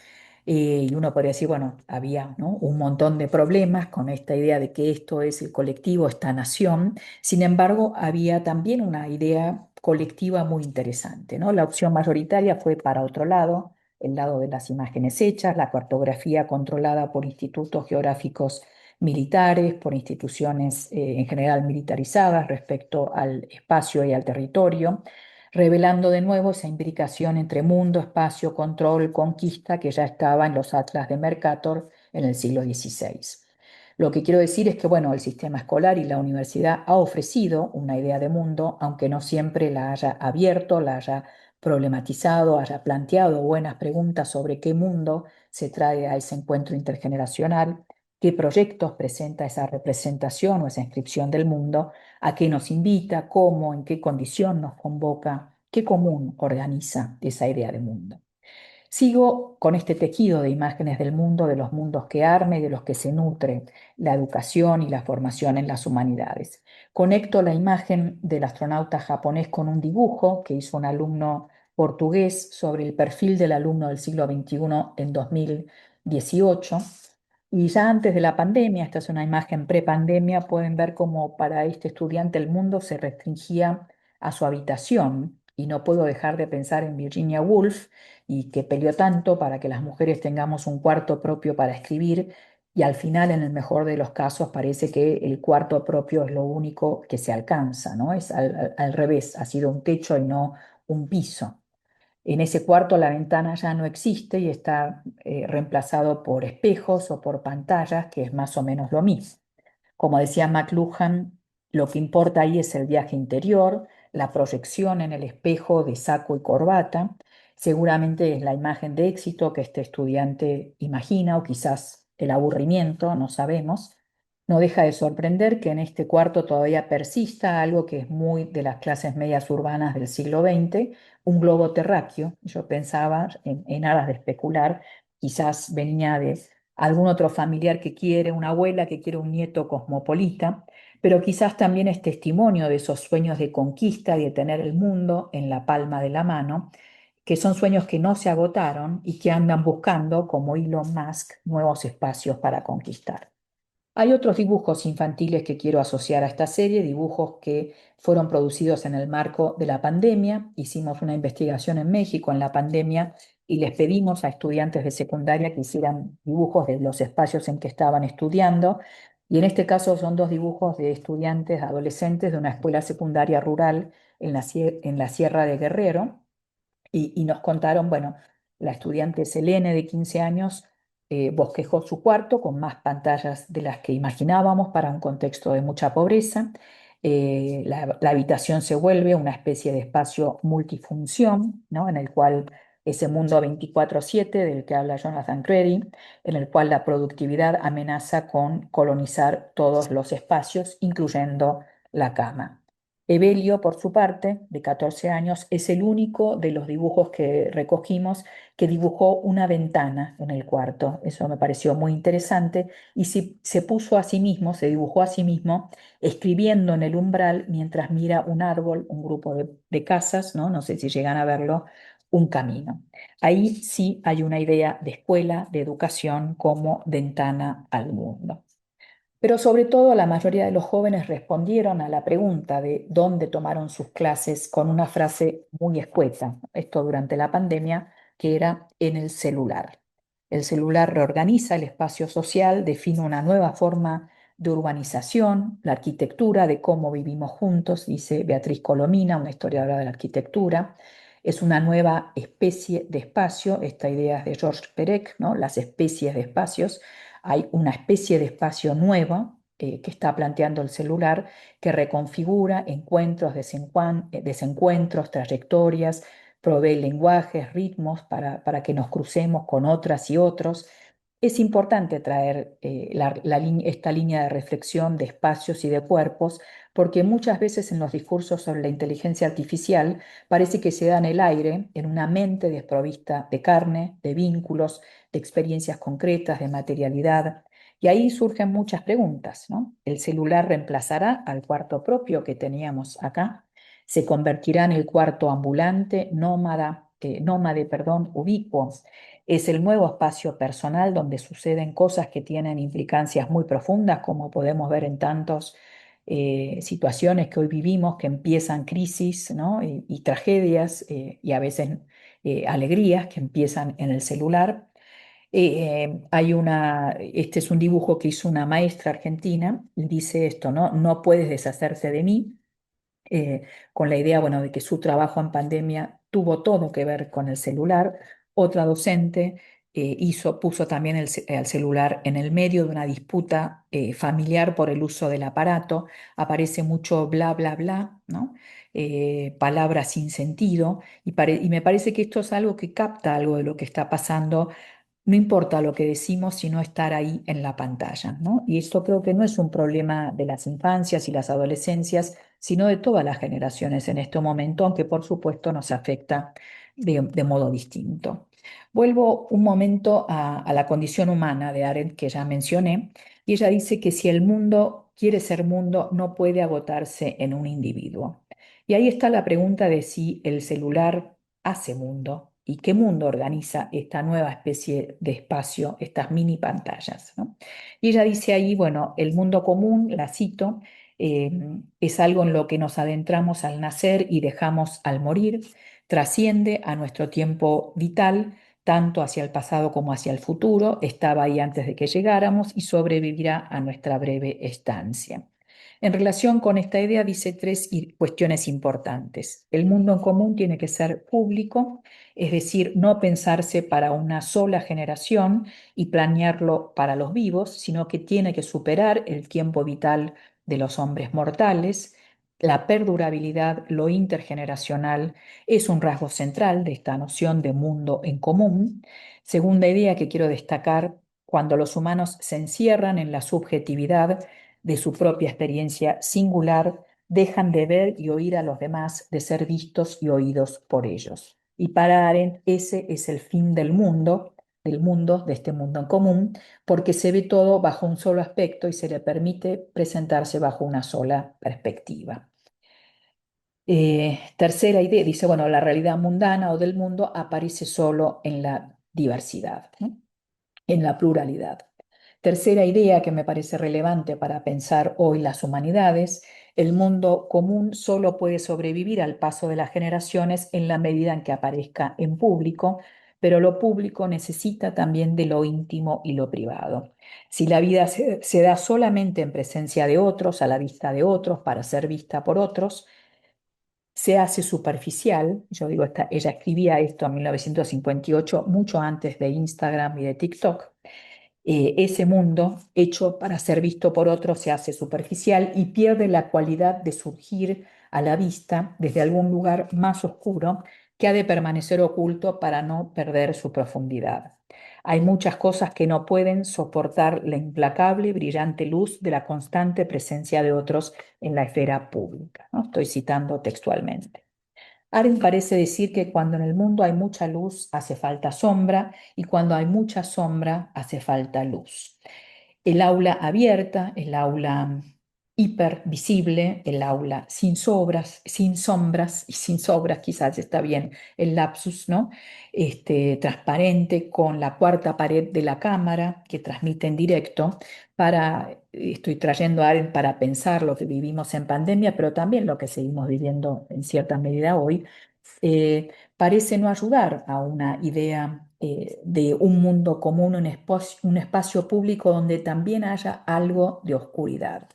Y uno podría decir, bueno, había, ¿no?, un montón de problemas con esta idea de que esto es el colectivo, esta nación. Sin embargo, había también una idea colectiva muy interesante, ¿no? La opción mayoritaria fue para otro lado, el lado de las imágenes hechas, la cartografía controlada por institutos geográficos militares, por instituciones en general militarizadas respecto al espacio y al territorio, revelando de nuevo esa imbricación entre mundo, espacio, control, conquista que ya estaba en los atlas de Mercator en el siglo XVI. Lo que quiero decir es que, bueno, el sistema escolar y la universidad ha ofrecido una idea de mundo, aunque no siempre la haya abierto, la haya problematizado, haya planteado buenas preguntas sobre qué mundo se trae a ese encuentro intergeneracional, qué proyectos presenta esa representación o esa inscripción del mundo, a qué nos invita, cómo, en qué condición nos convoca, qué común organiza esa idea de mundo. Sigo con este tejido de imágenes del mundo, de los mundos que arme y de los que se nutre la educación y la formación en las humanidades. Conecto la imagen del astronauta japonés con un dibujo que hizo un alumno portugués sobre el perfil del alumno del siglo XXI en 2018. Y ya antes de la pandemia, esta es una imagen prepandemia, pueden ver cómo para este estudiante el mundo se restringía a su habitación. Y no puedo dejar de pensar en Virginia Woolf, y que peleó tanto para que las mujeres tengamos un cuarto propio para escribir, y al final, en el mejor de los casos, parece que el cuarto propio es lo único que se alcanza, ¿no? Es al revés, ha sido un techo y no un piso. En ese cuarto la ventana ya no existe y está reemplazado por espejos o por pantallas, que es más o menos lo mismo. Como decía McLuhan, lo que importa ahí es el viaje interior, la proyección en el espejo de saco y corbata. Seguramente es la imagen de éxito que este estudiante imagina, o quizás el aburrimiento, no sabemos. No deja de sorprender que en este cuarto todavía persista algo que es muy de las clases medias urbanas del siglo XX, un globo terráqueo. Yo pensaba, en aras de especular, quizás venía de algún otro familiar que quiere, una abuela que quiere un nieto cosmopolita, pero quizás también es testimonio de esos sueños de conquista y de tener el mundo en la palma de la mano, que son sueños que no se agotaron y que andan buscando, como Elon Musk, nuevos espacios para conquistar. Hay otros dibujos infantiles que quiero asociar a esta serie, dibujos que fueron producidos en el marco de la pandemia. Hicimos una investigación en México en la pandemia y les pedimos a estudiantes de secundaria que hicieran dibujos de los espacios en que estaban estudiando. Y en este caso son dos dibujos de estudiantes adolescentes de una escuela secundaria rural en la Sierra de Guerrero, y nos contaron, bueno, la estudiante Selene de 15 años bosquejó su cuarto con más pantallas de las que imaginábamos para un contexto de mucha pobreza. La habitación se vuelve una especie de espacio multifunción, ¿no?, en el cual ese mundo 24/7 del que habla Jonathan Credy, en el cual la productividad amenaza con colonizar todos los espacios, incluyendo la cama. Evelio, por su parte, de 14 años, es el único de los dibujos que recogimos que dibujó una ventana en el cuarto. Eso me pareció muy interesante y se puso a sí mismo, se dibujó a sí mismo, escribiendo en el umbral mientras mira un árbol, un grupo de casas, ¿no? No sé si llegan a verlo, un camino. Ahí sí hay una idea de escuela, de educación como ventana al mundo. Pero sobre todo la mayoría de los jóvenes respondieron a la pregunta de dónde tomaron sus clases con una frase muy escueta, esto durante la pandemia, que era en el celular. El celular reorganiza el espacio social, define una nueva forma de urbanización, la arquitectura de cómo vivimos juntos, dice Beatriz Colomina, una historiadora de la arquitectura. Es una nueva especie de espacio, esta idea es de Georges Perec, ¿no? Las especies de espacios. Hay una especie de espacio nuevo que está planteando el celular que reconfigura encuentros, desencuentros, trayectorias, provee lenguajes, ritmos para que nos crucemos con otras y otros. Es importante traer esta línea de reflexión de espacios y de cuerpos, porque muchas veces en los discursos sobre la inteligencia artificial parece que se da en el aire, en una mente desprovista de carne, de vínculos, de experiencias concretas, de materialidad. Y ahí surgen muchas preguntas, ¿no? ¿El celular reemplazará al cuarto propio que teníamos acá? ¿Se convertirá en el cuarto ambulante, nómade, perdón, ubicuo? Es el nuevo espacio personal donde suceden cosas que tienen implicancias muy profundas, como podemos ver en tantas situaciones que hoy vivimos, que empiezan crisis, ¿no? Y tragedias y a veces alegrías que empiezan en el celular. Este es un dibujo que hizo una maestra argentina y dice esto, ¿no? No puedes deshacerse de mí, con la idea, bueno, de que su trabajo en pandemia tuvo todo que ver con el celular. Otra docente puso también el celular en el medio de una disputa familiar por el uso del aparato. Aparece mucho bla, bla, bla, ¿no? Palabras sin sentido. Y me parece que esto es algo que capta algo de lo que está pasando, no importa lo que decimos, sino estar ahí en la pantalla, ¿no? Y esto creo que no es un problema de las infancias y las adolescencias, sino de todas las generaciones en este momento, aunque por supuesto nos afecta de modo distinto. Vuelvo un momento a la condición humana de Arendt, que ya mencioné, y ella dice que si el mundo quiere ser mundo, no puede agotarse en un individuo. Y ahí está la pregunta de si el celular hace mundo y qué mundo organiza esta nueva especie de espacio, estas mini pantallas, ¿no? Y ella dice ahí, bueno, el mundo común, la cito, eh, es algo en lo que nos adentramos al nacer y dejamos al morir, trasciende a nuestro tiempo vital, tanto hacia el pasado como hacia el futuro, estaba ahí antes de que llegáramos y sobrevivirá a nuestra breve estancia. En relación con esta idea, dice tres cuestiones importantes. El mundo en común tiene que ser público, es decir, no pensarse para una sola generación y planearlo para los vivos, sino que tiene que superar el tiempo vital de los hombres mortales. La perdurabilidad, lo intergeneracional, es un rasgo central de esta noción de mundo en común. Segunda idea que quiero destacar, cuando los humanos se encierran en la subjetividad de su propia experiencia singular, dejan de ver y oír a los demás, de ser vistos y oídos por ellos. Y para Arendt ese es el fin del mundo, de este mundo en común, porque se ve todo bajo un solo aspecto y se le permite presentarse bajo una sola perspectiva. Tercera idea, dice, bueno, la realidad mundana o del mundo aparece solo en la diversidad, ¿no? En la pluralidad. Tercera idea que me parece relevante para pensar hoy las humanidades, el mundo común solo puede sobrevivir al paso de las generaciones en la medida en que aparezca en público, pero lo público necesita también de lo íntimo y lo privado. Si la vida se da solamente en presencia de otros, a la vista de otros, para ser vista por otros, se hace superficial. Yo digo, ella escribía esto en 1958, mucho antes de Instagram y de TikTok. Ese mundo hecho para ser visto por otros se hace superficial y pierde la cualidad de surgir a la vista desde algún lugar más oscuro que ha de permanecer oculto para no perder su profundidad. Hay muchas cosas que no pueden soportar la implacable, brillante luz de la constante presencia de otros en la esfera pública, ¿no? Estoy citando textualmente. Arendt parece decir que cuando en el mundo hay mucha luz hace falta sombra y cuando hay mucha sombra hace falta luz. El aula abierta, el aula hipervisible, el aula sin sombras y sin sobras, quizás está bien el lapsus, ¿no? Transparente con la cuarta pared de la cámara que transmite en directo estoy trayendo a Arendt para pensar lo que vivimos en pandemia, pero también lo que seguimos viviendo en cierta medida hoy, parece no ayudar a una idea de un mundo común, un espacio público donde también haya algo de oscuridad.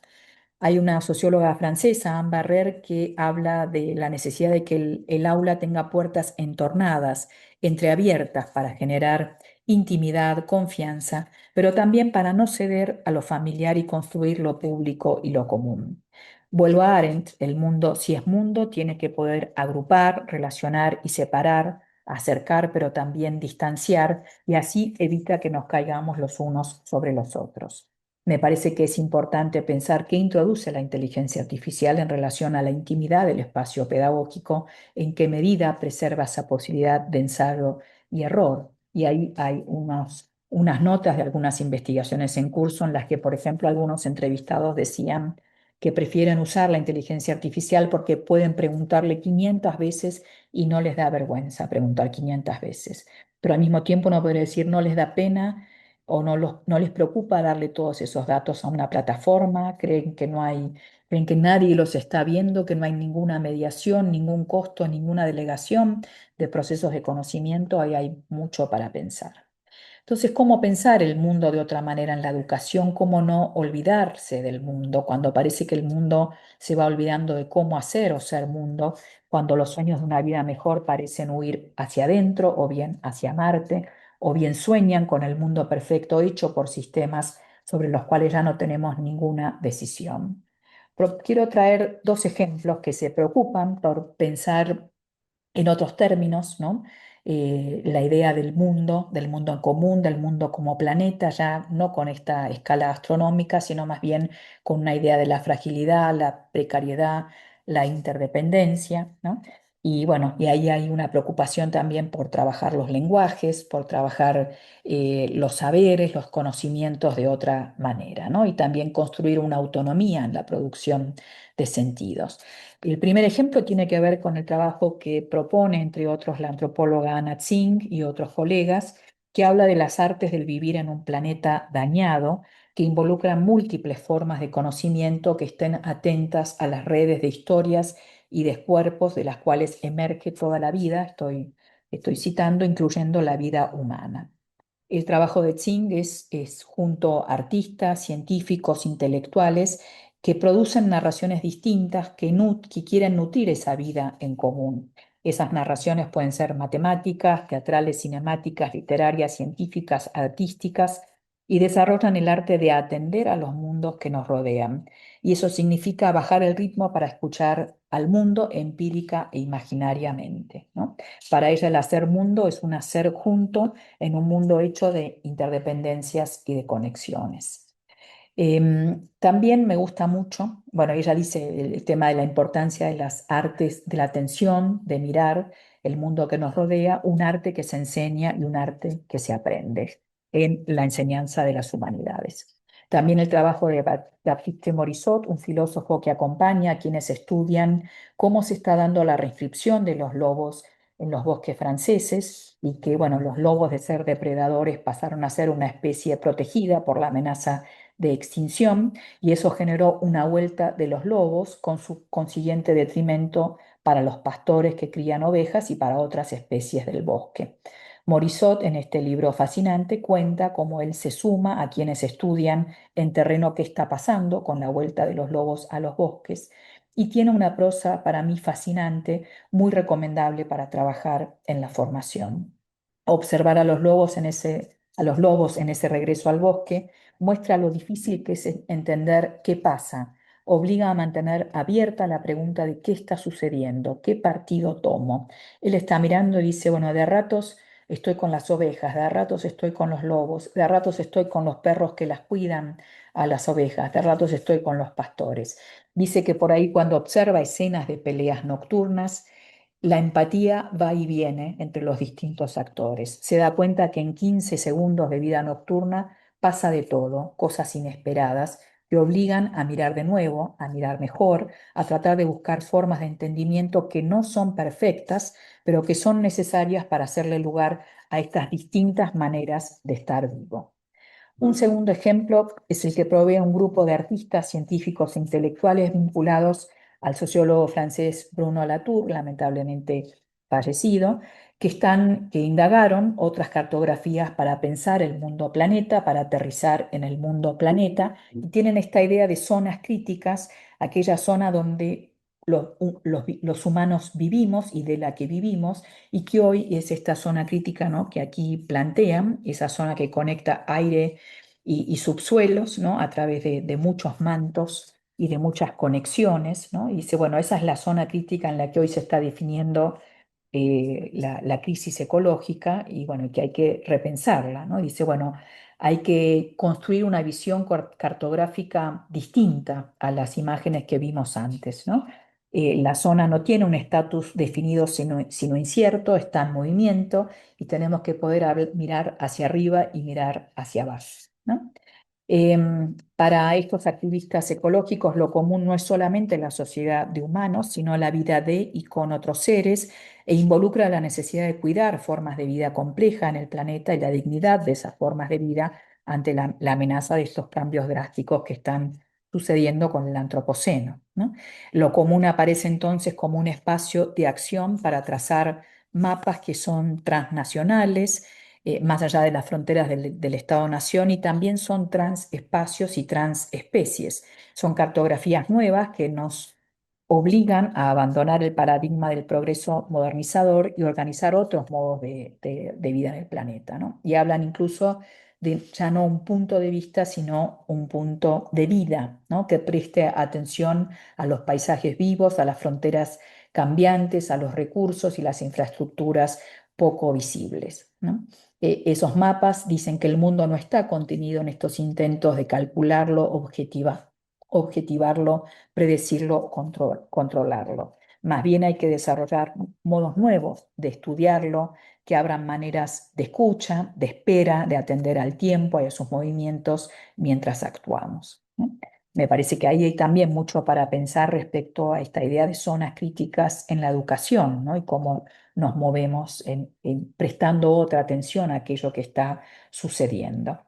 Hay una socióloga francesa, Anne Barrère, que habla de la necesidad de que el aula tenga puertas entornadas, entreabiertas para generar intimidad, confianza, pero también para no ceder a lo familiar y construir lo público y lo común. Vuelvo a Arendt, el mundo, si es mundo, tiene que poder agrupar, relacionar y separar, acercar, pero también distanciar, y así evita que nos caigamos los unos sobre los otros. Me parece que es importante pensar qué introduce la inteligencia artificial en relación a la intimidad del espacio pedagógico, en qué medida preserva esa posibilidad de ensayo y error. Y ahí hay unas notas de algunas investigaciones en curso en las que, por ejemplo, algunos entrevistados decían que prefieren usar la inteligencia artificial porque pueden preguntarle 500 veces y no les da vergüenza preguntar 500 veces. Pero al mismo tiempo no podría decir no les da pena o no les preocupa darle todos esos datos a una plataforma, creen que nadie los está viendo, que no hay ninguna mediación, ningún costo, ninguna delegación de procesos de conocimiento, ahí hay mucho para pensar. Entonces, ¿cómo pensar el mundo de otra manera en la educación? ¿Cómo no olvidarse del mundo cuando parece que el mundo se va olvidando de cómo hacer o ser mundo, cuando los sueños de una vida mejor parecen huir hacia adentro o bien hacia Marte, o bien sueñan con el mundo perfecto hecho por sistemas sobre los cuales ya no tenemos ninguna decisión? Quiero traer dos ejemplos que se preocupan por pensar en otros términos, ¿no? La idea del mundo en común, del mundo como planeta, ya no con esta escala astronómica, sino más bien con una idea de la fragilidad, la precariedad, la interdependencia, ¿no? Y bueno, y ahí hay una preocupación también por trabajar los lenguajes, por trabajar los saberes, los conocimientos de otra manera, ¿no? Y también construir una autonomía en la producción de sentidos. El primer ejemplo tiene que ver con el trabajo que propone, entre otros, la antropóloga Anna Tsing y otros colegas, que habla de las artes del vivir en un planeta dañado, que involucran múltiples formas de conocimiento que estén atentas a las redes de historias y de cuerpos de las cuales emerge toda la vida, estoy citando, incluyendo la vida humana. El trabajo de Tsing es junto a artistas, científicos, intelectuales, que producen narraciones distintas que quieren nutrir esa vida en común. Esas narraciones pueden ser matemáticas, teatrales, cinemáticas, literarias, científicas, artísticas, y desarrollan el arte de atender a los mundos que nos rodean. Y eso significa bajar el ritmo para escuchar al mundo empírica e imaginariamente, ¿no? Para ella el hacer mundo es un hacer junto en un mundo hecho de interdependencias y de conexiones. También me gusta mucho, bueno, ella dice el tema de la importancia de las artes de la atención, de mirar el mundo que nos rodea, un arte que se enseña y un arte que se aprende en la enseñanza de las humanidades. También el trabajo de Baptiste Morisot, un filósofo que acompaña a quienes estudian cómo se está dando la reinscripción de los lobos en los bosques franceses y que, bueno, los lobos de ser depredadores pasaron a ser una especie protegida por la amenaza de extinción, y eso generó una vuelta de los lobos con su consiguiente detrimento para los pastores que crían ovejas y para otras especies del bosque. Morisot, en este libro fascinante, cuenta cómo él se suma a quienes estudian en terreno qué está pasando con la vuelta de los lobos a los bosques, y tiene una prosa para mí fascinante, muy recomendable para trabajar en la formación. Observar a los lobos en ese regreso al bosque muestra lo difícil que es entender qué pasa. Obliga a mantener abierta la pregunta de qué está sucediendo, qué partido tomo. Él está mirando y dice, bueno, de ratos estoy con las ovejas, de a ratos estoy con los lobos, de a ratos estoy con los perros que las cuidan a las ovejas, de a ratos estoy con los pastores. Dice que por ahí cuando observa escenas de peleas nocturnas, la empatía va y viene entre los distintos actores. Se da cuenta que en 15 segundos de vida nocturna pasa de todo, cosas inesperadas que obligan a mirar de nuevo, a mirar mejor, a tratar de buscar formas de entendimiento que no son perfectas, pero que son necesarias para hacerle lugar a estas distintas maneras de estar vivo. Un segundo ejemplo es el que provee un grupo de artistas, científicos e intelectuales vinculados al sociólogo francés Bruno Latour, lamentablemente fallecido, que indagaron otras cartografías para pensar el mundo planeta, para aterrizar en el mundo planeta, y tienen esta idea de zonas críticas, aquella zona donde los humanos vivimos y de la que vivimos, y que hoy es esta zona crítica, ¿no?, que aquí plantean, esa zona que conecta aire y subsuelos, ¿no?, a través de muchos mantos y de muchas conexiones, ¿no? Y dice, bueno, esa es la zona crítica en la que hoy se está definiendo la crisis ecológica y bueno, que hay que repensarla, ¿no? Dice, bueno, hay que construir una visión cartográfica distinta a las imágenes que vimos antes, ¿no? La zona no tiene un estatus definido, sino incierto, está en movimiento y tenemos que poder mirar hacia arriba y mirar hacia abajo, ¿no? Para estos activistas ecológicos, lo común no es solamente la sociedad de humanos, sino la vida de y con otros seres, e involucra la necesidad de cuidar formas de vida compleja en el planeta y la dignidad de esas formas de vida ante la amenaza de estos cambios drásticos que están sucediendo con el antropoceno, ¿no? Lo común aparece entonces como un espacio de acción para trazar mapas que son transnacionales, más allá de las fronteras del Estado-Nación, y también son transespacios y transespecies. Son cartografías nuevas que nos obligan a abandonar el paradigma del progreso modernizador y organizar otros modos de vida en el planeta, ¿no? Y hablan incluso de ya no un punto de vista, sino un punto de vida, ¿no?, que preste atención a los paisajes vivos, a las fronteras cambiantes, a los recursos y las infraestructuras poco visibles, ¿no? Esos mapas dicen que el mundo no está contenido en estos intentos de calcularlo, objetivarlo, predecirlo, controlarlo. Más bien hay que desarrollar modos nuevos de estudiarlo, que abran maneras de escucha, de espera, de atender al tiempo y a sus movimientos mientras actuamos, ¿no? Me parece que ahí hay también mucho para pensar respecto a esta idea de zonas críticas en la educación, ¿no?, y cómo nos movemos prestando otra atención a aquello que está sucediendo.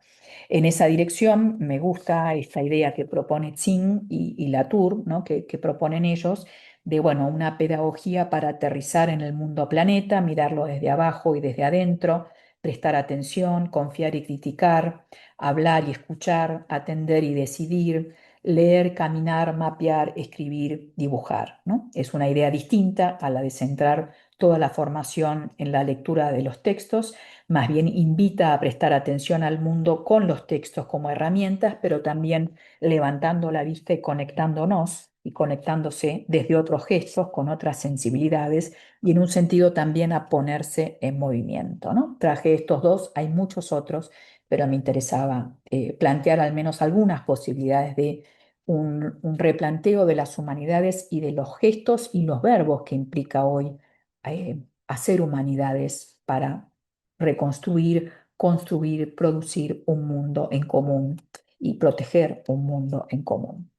En esa dirección me gusta esta idea que propone Zing y Latour, ¿no?, que proponen ellos, de bueno, una pedagogía para aterrizar en el mundo planeta, mirarlo desde abajo y desde adentro, prestar atención, confiar y criticar, hablar y escuchar, atender y decidir, leer, caminar, mapear, escribir, dibujar, ¿no? Es una idea distinta a la de centrar toda la formación en la lectura de los textos, más bien invita a prestar atención al mundo con los textos como herramientas, pero también levantando la vista y conectándonos y conectándose desde otros gestos, con otras sensibilidades y en un sentido también a ponerse en movimiento, ¿no? Traje estos dos, hay muchos otros, pero me interesaba plantear al menos algunas posibilidades de un replanteo de las humanidades y de los gestos y los verbos que implica hoy hacer humanidades para reconstruir, construir, producir un mundo en común y proteger un mundo en común.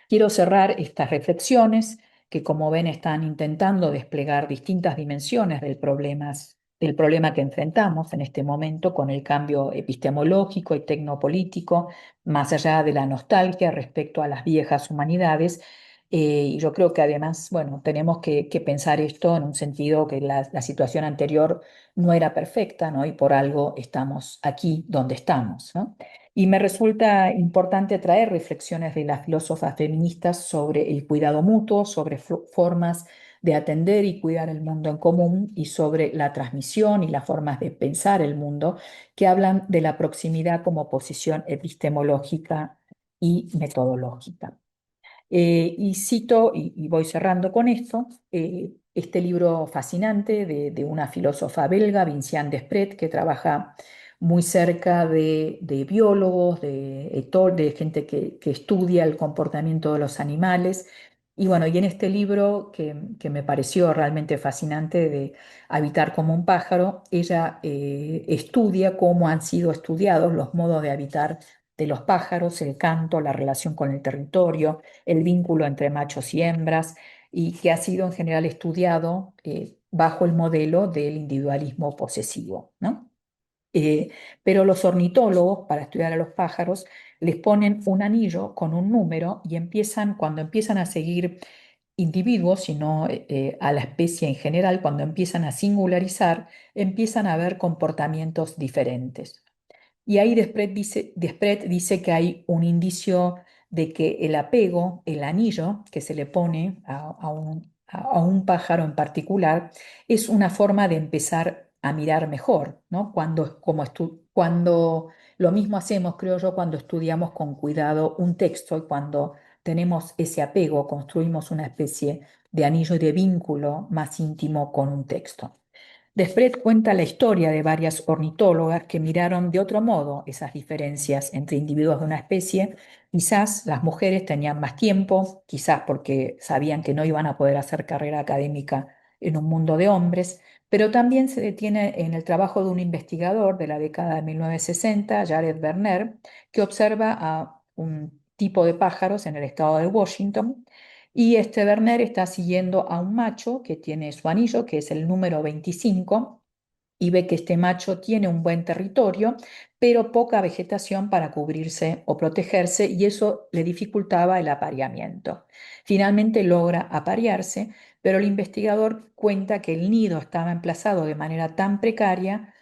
Quiero cerrar estas reflexiones que, como ven, están intentando desplegar distintas dimensiones del problema que enfrentamos en este momento con el cambio epistemológico y tecnopolítico, más allá de la nostalgia respecto a las viejas humanidades. Y yo creo que además, bueno, tenemos que pensar esto en un sentido que la situación anterior no era perfecta, ¿no? Y por algo estamos aquí donde estamos, ¿no? Y me resulta importante traer reflexiones de las filósofas feministas sobre el cuidado mutuo, sobre formas de atender y cuidar el mundo en común y sobre la transmisión y las formas de pensar el mundo, que hablan de la proximidad como posición epistemológica y metodológica. Y cito, y voy cerrando con esto, este libro fascinante de una filósofa belga, Vinciane Desprez, que trabaja muy cerca de biólogos, de gente que estudia el comportamiento de los animales. Y bueno, y en este libro que me pareció realmente fascinante de Habitar como un pájaro, ella estudia cómo han sido estudiados los modos de habitar de los pájaros, el canto, la relación con el territorio, el vínculo entre machos y hembras, y que ha sido en general estudiado bajo el modelo del individualismo posesivo, ¿no? Eh, pero los ornitólogos, para estudiar a los pájaros, les ponen un anillo con un número y cuando empiezan a seguir individuos, sino a la especie en general, cuando empiezan a singularizar, empiezan a ver comportamientos diferentes. Y ahí Desprez dice que hay un indicio de que el apego, el anillo que se le pone a un pájaro en particular, es una forma de empezar a mirar mejor, ¿no? Cuando lo mismo hacemos, creo yo, cuando estudiamos con cuidado un texto y cuando tenemos ese apego, construimos una especie de anillo y de vínculo más íntimo con un texto. Desprez cuenta la historia de varias ornitólogas que miraron de otro modo esas diferencias entre individuos de una especie. Quizás las mujeres tenían más tiempo, quizás porque sabían que no iban a poder hacer carrera académica en un mundo de hombres, pero también se detiene en el trabajo de un investigador de la década de 1960, Jared Werner, que observa a un tipo de pájaros en el estado de Washington y este Werner está siguiendo a un macho que tiene su anillo, que es el número 25, y ve que este macho tiene un buen territorio, pero poca vegetación para cubrirse o protegerse, y eso le dificultaba el apareamiento. Finalmente logra aparearse, pero el investigador cuenta que el nido estaba emplazado de manera tan precaria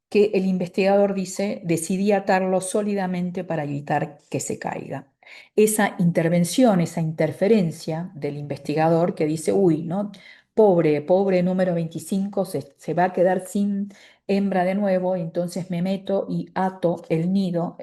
que el investigador dice, decidí atarlo sólidamente para evitar que se caiga. Esa intervención, esa interferencia del investigador que dice, uy, ¿no? Pobre número 25, se va a quedar sin hembra de nuevo, entonces me meto y ato el nido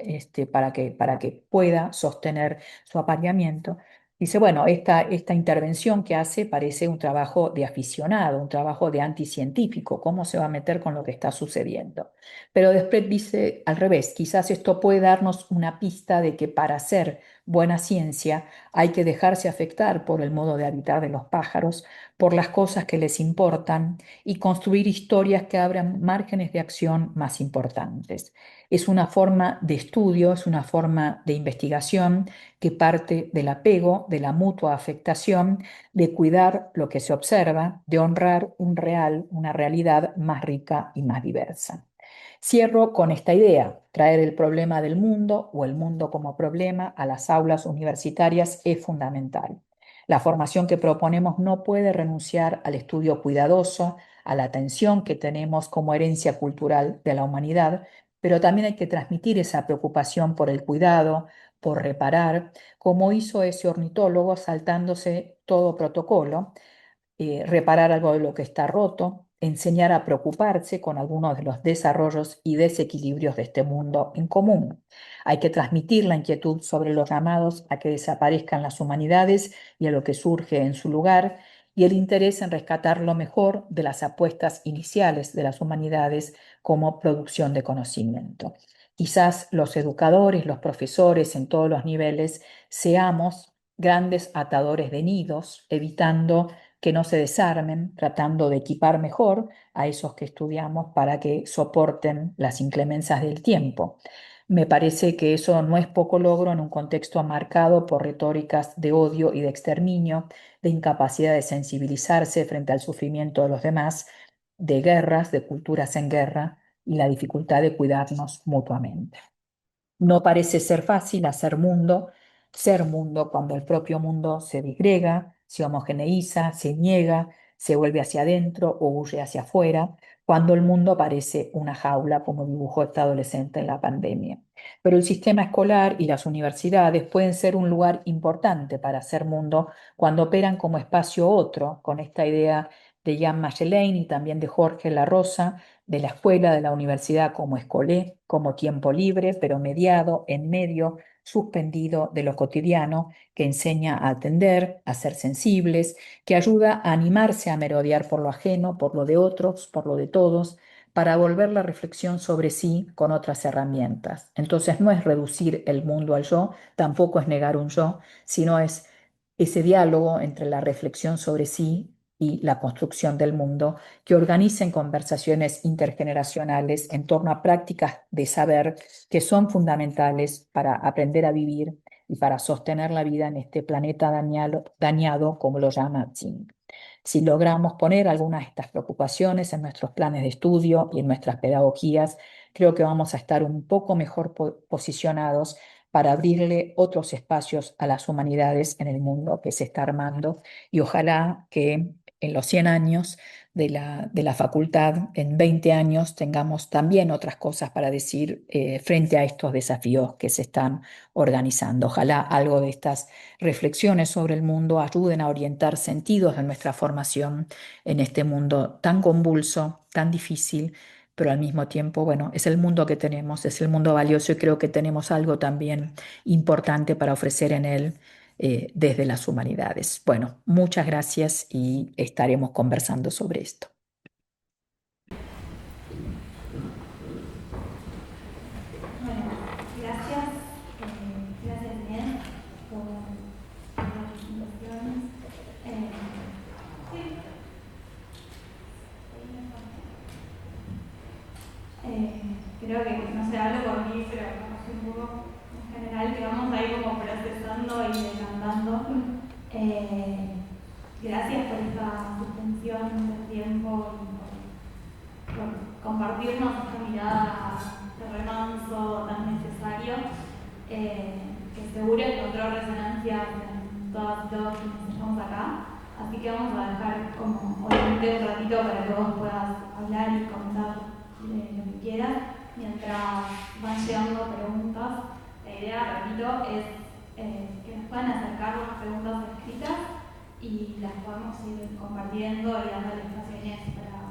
para que pueda sostener su apareamiento. Dice, bueno, esta intervención que hace parece un trabajo de aficionado, un trabajo de anticientífico. ¿Cómo se va a meter con lo que está sucediendo? Pero después dice al revés, quizás esto puede darnos una pista de que para hacer buena ciencia hay que dejarse afectar por el modo de habitar de los pájaros, por las cosas que les importan y construir historias que abran márgenes de acción más importantes. Es una forma de estudio, es una forma de investigación que parte del apego, de la mutua afectación, de cuidar lo que se observa, de honrar una realidad más rica y más diversa. Cierro con esta idea: traer el problema del mundo o el mundo como problema a las aulas universitarias es fundamental. La formación que proponemos no puede renunciar al estudio cuidadoso, a la atención que tenemos como herencia cultural de la humanidad, pero también hay que transmitir esa preocupación por el cuidado, por reparar, como hizo ese ornitólogo saltándose todo protocolo, reparar algo de lo que está roto, enseñar a preocuparse con algunos de los desarrollos y desequilibrios de este mundo en común. Hay que transmitir la inquietud sobre los llamados a que desaparezcan las humanidades y a lo que surge en su lugar, y el interés en rescatar lo mejor de las apuestas iniciales de las humanidades como producción de conocimiento. Quizás los educadores, los profesores en todos los niveles, seamos grandes atadores de nidos, evitando que no se desarmen, tratando de equipar mejor a esos que estudiamos para que soporten las inclemencias del tiempo. Me parece que eso no es poco logro en un contexto marcado por retóricas de odio y de exterminio, de incapacidad de sensibilizarse frente al sufrimiento de los demás, de guerras, de culturas en guerra y la dificultad de cuidarnos mutuamente. No parece ser fácil ser mundo cuando el propio mundo se disgrega, se homogeneiza, se niega, se vuelve hacia adentro o huye hacia afuera, cuando el mundo parece una jaula, como dibujó este adolescente en la pandemia. Pero el sistema escolar y las universidades pueden ser un lugar importante para hacer mundo cuando operan como espacio otro, con esta idea de Jean Machelin y también de Jorge La Rosa, de la escuela, de la universidad como escolé, como tiempo libre, pero mediado en medio suspendido de lo cotidiano, que enseña a atender, a ser sensibles, que ayuda a animarse a merodear por lo ajeno, por lo de otros, por lo de todos, para volver la reflexión sobre sí con otras herramientas. Entonces no es reducir el mundo al yo, tampoco es negar un yo, sino es ese diálogo entre la reflexión sobre sí y la construcción del mundo, que organicen conversaciones intergeneracionales en torno a prácticas de saber que son fundamentales para aprender a vivir y para sostener la vida en este planeta dañado, como lo llama Tsing. Si logramos poner algunas de estas preocupaciones en nuestros planes de estudio y en nuestras pedagogías, creo que vamos a estar un poco mejor posicionados para abrirle otros espacios a las humanidades en el mundo que se está armando, y ojalá que en los 100 años de la facultad, en 20 años, tengamos también otras cosas para decir frente a estos desafíos que se están organizando. Ojalá algo de estas reflexiones sobre el mundo ayuden a orientar sentidos de nuestra formación en este mundo tan convulso, tan difícil, pero al mismo tiempo, bueno, es el mundo que tenemos, es el mundo valioso, y creo que tenemos algo también importante para ofrecer en él desde las humanidades. Bueno, muchas gracias y estaremos conversando sobre esto. Bueno, gracias, gracias Inés por las presentaciones. Sí. Creo que, no sé, hablo por mí, pero así un poco en general que vamos a ir como procesando y decantando. Gracias por esta suspensión de tiempo y por compartirnos esta mirada de remanso tan necesario, que seguro encontró resonancia en todas y todos quienes estamos acá. Así que vamos a dejar como obviamente un ratito para que vos puedas hablar y comentar lo que quieras. Mientras van llegando preguntas, la idea, repito, es que nos puedan acercar las preguntas escritas y las podemos ir compartiendo y dando espacio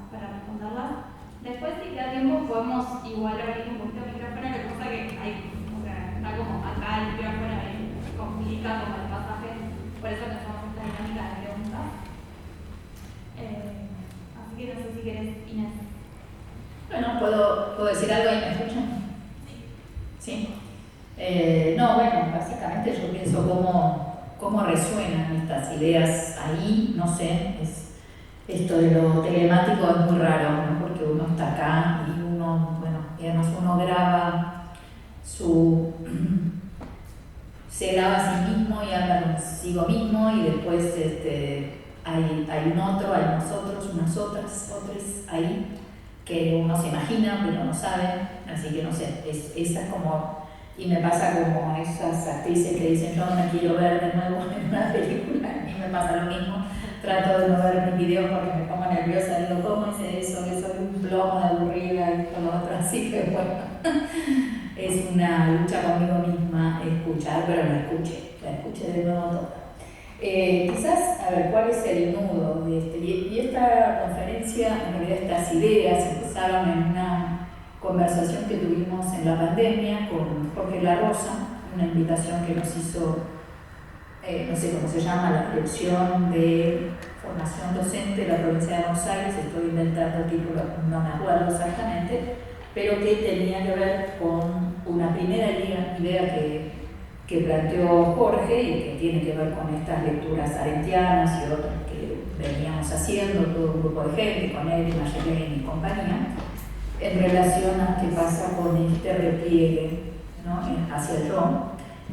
para responderlas. Después, si queda tiempo, podemos igual abrir un poquito el micrófono, lo que pasa que hay, o sea, está como acá el micrófono y complica como el pasaje, por eso pensamos esta dinámica de preguntas. Así que no sé si querés, Inés. Bueno, ¿puedo decir algo y me escuchan? Sí. No, bueno, básicamente yo pienso cómo resuenan estas ideas ahí, no sé, esto de lo telemático es muy raro, ¿no? Porque uno está acá y uno, bueno, y además uno graba se graba a sí mismo y habla consigo mismo, y después hay un otro, hay nosotros, unas otras ahí que uno se imagina pero no sabe, así que no sé, esa es como, y me pasa como a esas actrices que dicen yo no me quiero ver de nuevo en una película, a mí me pasa lo mismo, trato de no ver mis videos porque me pongo nerviosa, digo cómo hice eso, que soy un plomo de aburrida y todo lo otro, así que bueno, es una lucha conmigo misma escuchar, pero la escuché de nuevo toda. Quizás, a ver, ¿cuál es el nudo de este? Y esta conferencia, en realidad estas ideas empezaron en una conversación que tuvimos en la pandemia con Jorge La Rosa, una invitación que nos hizo, no sé cómo se llama, la dirección de formación docente de la provincia de Buenos Aires, estoy inventando el título, no me acuerdo exactamente, pero que tenía que ver con una primera idea que planteó Jorge y que tiene que ver con estas lecturas arentianas y otras que veníamos haciendo, todo un grupo de gente, con él y Mayelén y compañía, en relación a qué pasa con este repliegue, ¿no?, hacia el yo,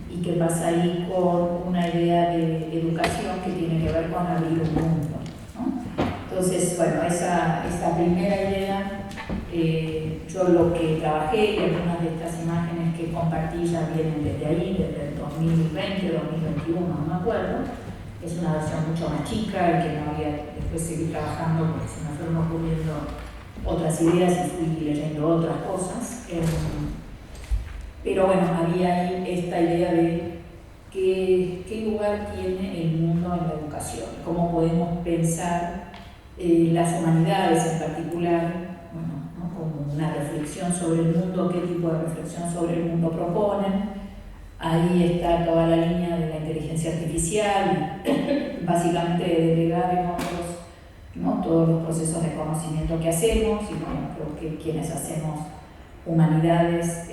y qué pasa ahí con una idea de educación que tiene que ver con abrir un mundo, ¿no? Entonces, bueno, esa primera idea, yo lo que trabajé y algunas de estas imágenes que compartí ya vienen desde ahí, desde el 2020, 2021, no me acuerdo. Es una versión mucho más chica y que no había después seguir trabajando porque se me fueron ocurriendo otras ideas y fui leyendo otras cosas. Pero bueno, había ahí esta idea de qué lugar tiene el mundo en la educación, cómo podemos pensar las humanidades en particular, bueno, ¿no?, como una reflexión sobre el mundo, qué tipo de reflexión sobre el mundo proponen, Ahí está toda la línea de la inteligencia artificial, básicamente de delegar en otros, ¿no? Todos los procesos de conocimiento que hacemos, y bueno, creo que quienes hacemos humanidades,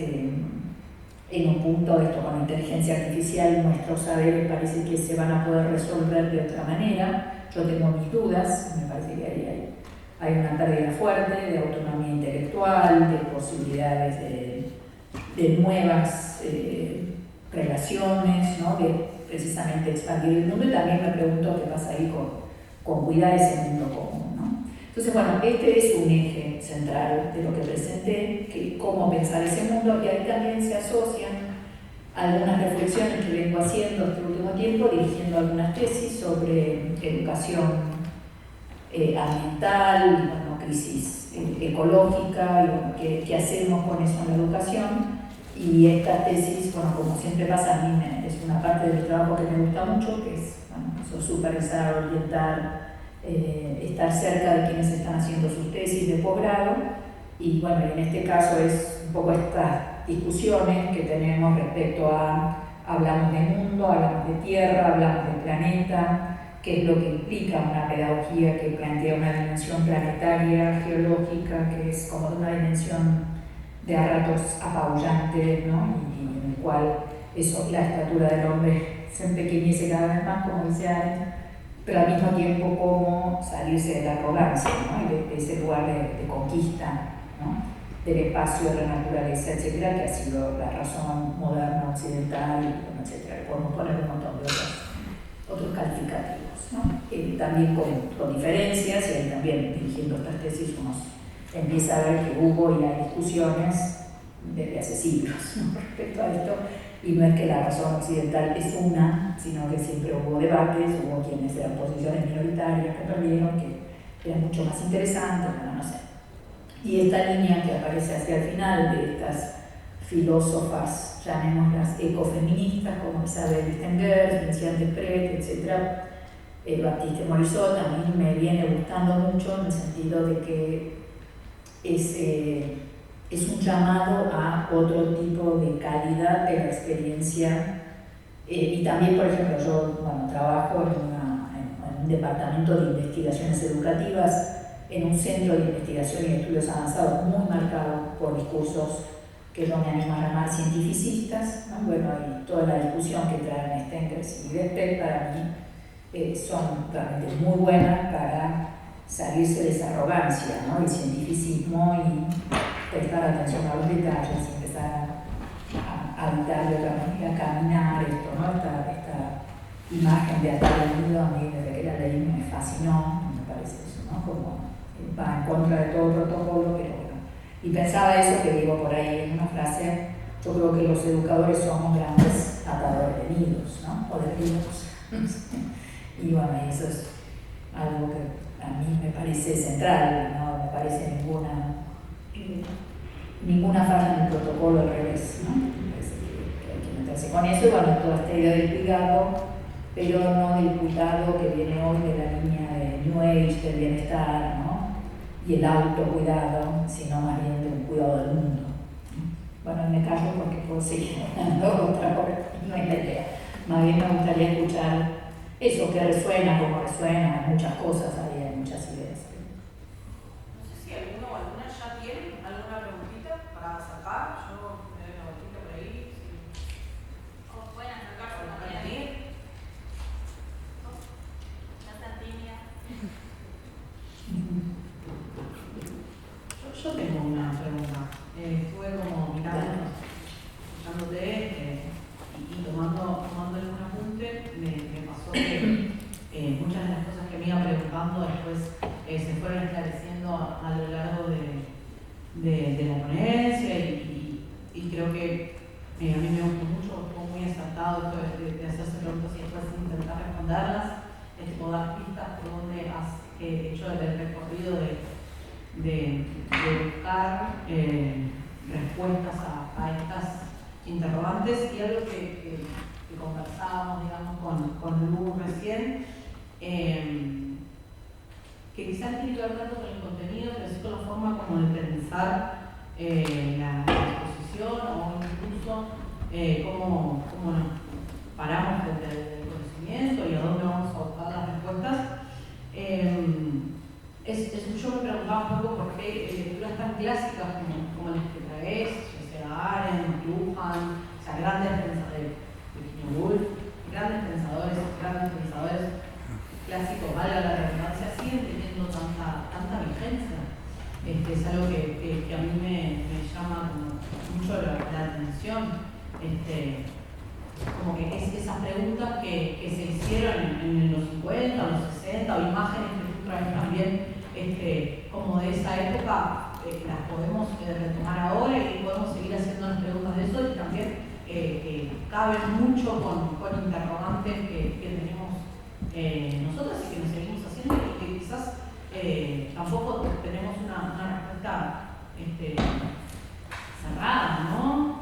en un punto esto con la inteligencia artificial, nuestros saberes parece que se van a poder resolver de otra manera. Yo tengo mis dudas, me parece que ahí hay una pérdida fuerte de autonomía intelectual, de posibilidades de nuevas relaciones, ¿no? De precisamente expandir el mundo, y también me pregunto qué pasa ahí con cuidar ese mundo común, ¿no? Entonces, bueno, este es un eje central de lo que presenté, que cómo pensar ese mundo, y ahí también se asocian algunas reflexiones que vengo haciendo este último tiempo, dirigiendo algunas tesis sobre educación ambiental, y, bueno, crisis ecológica, y bueno, qué hacemos con eso en la educación. Y esta tesis, bueno, como siempre pasa, a mí es una parte del trabajo que me gusta mucho, que es, bueno, eso, supervisar, orientar, estar cerca de quienes están haciendo sus tesis de posgrado. Y bueno, en este caso es un poco estas discusiones que tenemos respecto a, hablamos de mundo, hablamos de tierra, hablamos de planeta, qué es lo que implica una pedagogía que plantea una dimensión planetaria, geológica, que es como de una dimensión de a ratos apabullante, ¿no? Y en el cual eso, la estatura del hombre se empequeñece cada vez más, como dice Arendt, pero al mismo tiempo cómo salirse de la arrogancia, ¿no? Y de ese lugar de conquista, ¿no? Del espacio, de la naturaleza, etcétera, que ha sido la razón moderna occidental, etcétera. Podemos poner un montón de otros calificativos, ¿no? También con diferencias, y ahí también dirigiendo estas tesis uno empieza a ver que hubo y hay discusiones desde hace siglos, ¿no? Respecto a esto, y no es que la razón occidental es una, sino que siempre hubo debates, hubo quienes eran posiciones minoritarias que perdieron, que eran mucho más interesantes, bueno, no sé. Y esta línea que aparece hacia el final de estas filósofas, llamémoslas ecofeministas, como Isabel Stengers, Vinciane Desprez, etc., Baptiste Morisot, a mí me viene gustando mucho en el sentido de que es un llamado a otro tipo de calidad de la experiencia. Y también, por ejemplo, yo, bueno, trabajo en un departamento de investigaciones educativas, en un centro de investigación y estudios avanzados muy marcado por discursos que yo me animo a llamar cientificistas, ¿no? Bueno, y toda la discusión que traen Stengers y Desprez para mí son realmente muy buenas para salirse de esa arrogancia, ¿no? El cientificismo, y prestar atención a los detalles, y empezar a habitar de otra manera, caminar esto, ¿no? Esta imagen de atar el nido, a mí desde que la leí me fascinó, me parece eso, ¿no? Como va en contra de todo protocolo, pero bueno. Y pensaba eso que digo por ahí en una frase: yo creo que los educadores somos grandes atadores de nidos, ¿no? O de nidos. Y bueno, eso es algo que a mí me parece central, no me parece ninguna falla en el protocolo, al revés, ¿no? Me parece que hay que meterse con eso, y bueno, toda esta idea del cuidado, pero no del cuidado que viene hoy de la línea de New Age, del bienestar, ¿no? Y el autocuidado, sino más bien de un cuidado del mundo. Bueno, me callo porque puedo seguir hablando otra hora, no es la idea. Más bien me gustaría escuchar eso que resuena, como resuena, hay muchas cosas ahí, hay muchas ideas. No sé si alguno o alguna ya tiene alguna preguntita para sacar. Yo me doy una vueltita por ahí. O pueden acercarse ¿Para también. venir? No sean tímidas. Yo tengo una pregunta. Estuve como mirando, escuchándote y tomando algún apunte. Me pasó que muchas de las cosas que me iba preguntando después se fueron esclareciendo a lo largo de la ponencia, y creo que a mí me gustó mucho, fue muy acertado esto de hacerse preguntas y después intentar responderlas, o dar pistas por donde has hecho el recorrido de buscar respuestas a estas interrogantes. Y algo que conversábamos, digamos, con Lu recién, que quizás tiene que ver tanto con el contenido, pero sí con la forma como de pensar la exposición, o incluso cómo cómo nos paramos frente al conocimiento y a dónde vamos a buscar las respuestas. Yo me preguntaba un poco por qué lecturas tan clásicas como las que traes, o sea, Arendt, Luhmann, o sea, grandes pensadores, Virginia Woolf, grandes pensadores clásicos, valga la redundancia, siguen teniendo tanta vigencia. Es algo que a mí me llama mucho la atención. Como que esas preguntas que se hicieron en los 50, o los 60, o imágenes que tú traes también como de esa época, las podemos retomar ahora y podemos seguir haciéndonos preguntas de eso, y también caben mucho con interrogantes que tenemos nosotros y que nos seguimos haciendo, y que quizás tampoco tenemos una respuesta cerrada, ¿no?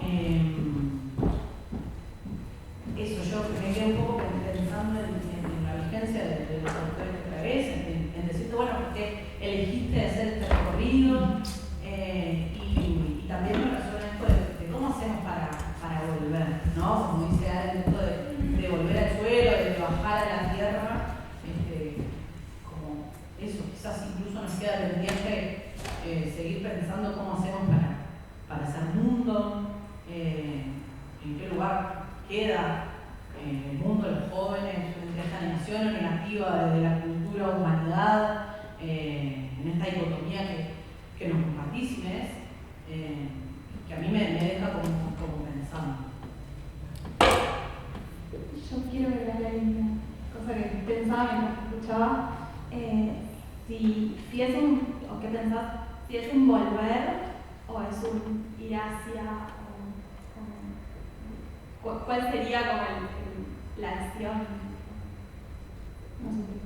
Eso, yo me quedé un poco pensando en la vigencia de los autores que traes, en decirte, bueno, ¿por qué elegiste hacer este recorrido? Y también me resuena esto de cómo hacemos para volver, ¿no? Como dice Arendt, esto de volver al suelo, de bajar a la tierra, como eso, quizás incluso nos queda pendiente seguir pensando cómo hacemos para hacer mundo, en qué lugar queda el mundo de los jóvenes frente a esta negación negativa de la cultura humanidad, en esta dicotomía que nos compartís, Inés, que a mí me deja como pensando. Yo quiero ver la línea, cosa que pensaba mientras escuchaba, si es o qué pensás, si es un volver o es un ir hacia, ¿cuál sería como la acción? No sé qué.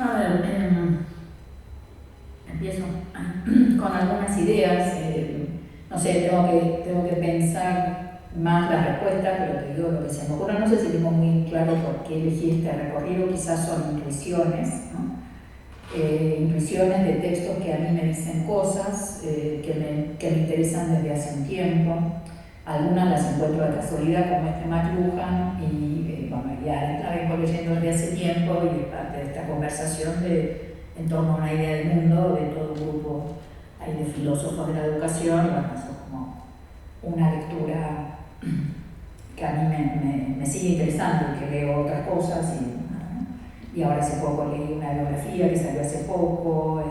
A ver, empiezo con algunas ideas. No sé, tengo que pensar más las respuestas, pero te digo lo que se me ocurre. No sé si tengo muy claro por qué elegí este recorrido, quizás son intuiciones, ¿no? Intuiciones de textos que a mí me dicen cosas que me interesan desde hace un tiempo. Algunas las encuentro de casualidad, como este McLuhan, y bueno, ya la vengo leyendo desde hace tiempo, y es parte de esta conversación en torno a una idea del mundo de todo un grupo de filósofos de la educación. Y bueno, eso es como una lectura que a mí me sigue interesando, y que leo otras cosas. Y ahora hace poco leí una biografía que salió hace poco.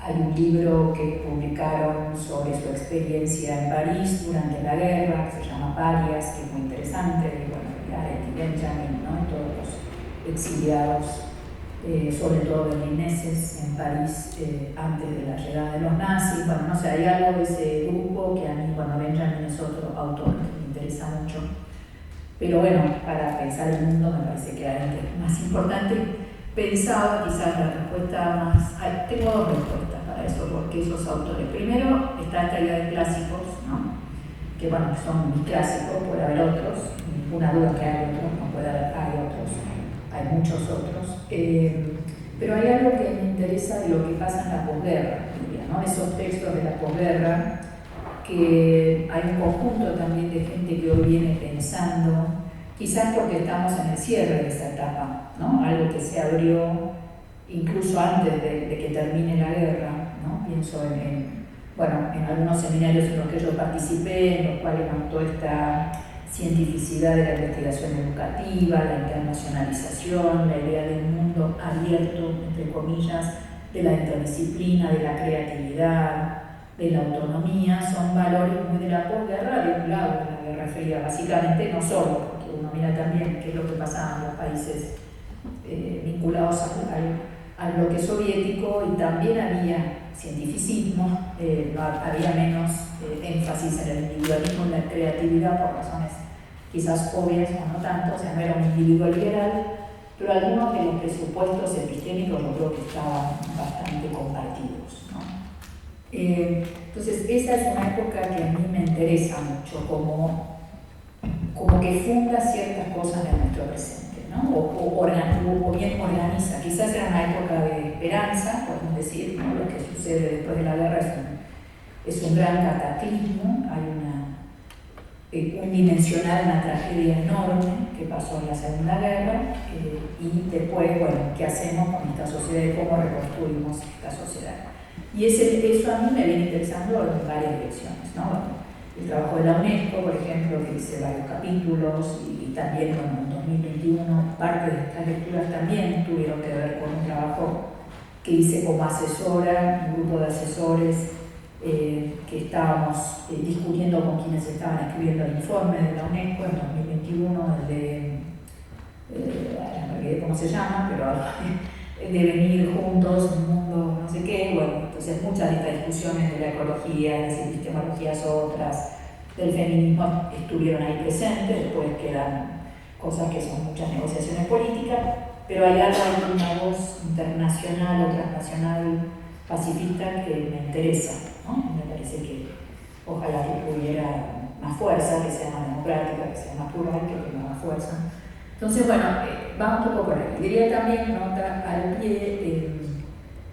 Hay un libro que publicaron sobre su experiencia en París durante la guerra, que se llama Parias, que es muy interesante. Y bueno, Arendt y Benjamin, ¿no? Todos los exiliados, sobre todo berlineses, en París antes de la llegada de los nazis. Bueno, no sé, hay algo de ese grupo que a mí, bueno, Benjamin es otro autor que me interesa mucho. Pero bueno, para pensar el mundo me parece que hay más importante. Pensaba quizás la respuesta más... tengo dos respuestas para eso, porque esos autores... Primero está esta idea de clásicos, ¿no? Que bueno, son mis clásicos, puede haber otros, ninguna duda que hay otros, no puede haber, hay otros, hay muchos otros. Pero hay algo que me interesa de lo que pasa en la posguerra, ¿no? Esos textos de la posguerra, que hay un conjunto también de gente que hoy viene pensando, quizás porque estamos en el cierre de esa etapa, ¿no? Algo que se abrió incluso antes de que termine la guerra, ¿no? Pienso en algunos seminarios en los que yo participé, en los cuales toda esta cientificidad de la investigación educativa, la internacionalización, la idea de un mundo abierto, entre comillas, de la interdisciplina, de la creatividad, de la autonomía, son valores muy de la posguerra, vinculados a la Guerra Fría, básicamente, no solo, porque uno mira también qué es lo que pasaba en los países vinculados al bloque soviético, y también había cientificismo, había menos énfasis en el individualismo, en la creatividad, por razones quizás obvias o no tanto, o sea, no era un individuo liberal, pero algunos de los presupuestos epistémicos yo creo que estaban bastante compartidos, ¿no? Entonces, esa es una época que a mí me interesa mucho, como que funda ciertas cosas de nuestro presente, ¿no? O bien organiza. Quizás era una época de esperanza, podemos decir, ¿no? Lo que sucede después de la guerra es un gran cataclismo, hay un dimensional, una tragedia enorme que pasó en la Segunda Guerra, y después, bueno, ¿qué hacemos con esta sociedad y cómo reconstruimos esta sociedad? Y eso a mí me viene interesando en varias direcciones, ¿no? Bueno, el trabajo de la UNESCO, por ejemplo, que hice varios capítulos, y también, bueno, en 2021 parte de estas lecturas también tuvieron que ver con un trabajo que hice como asesora, un grupo de asesores que estábamos discutiendo con quienes estaban escribiendo el informe de la UNESCO en 2021, el de, no me olvidé cómo se llama, pero de venir juntos, un mundo, no sé qué. Bueno, entonces muchas de estas discusiones de la ecología, de las epistemologías otras, del feminismo estuvieron ahí presentes. Después quedan cosas que son muchas negociaciones políticas, pero hay algo, una voz internacional o transnacional pacifista que me interesa, ¿no? Me parece que ojalá que tuviera más fuerza, que sea más democrática, que sea más plural, que tenga más fuerza. Entonces, bueno, va un poco por ahí. Diría también, nota al pie,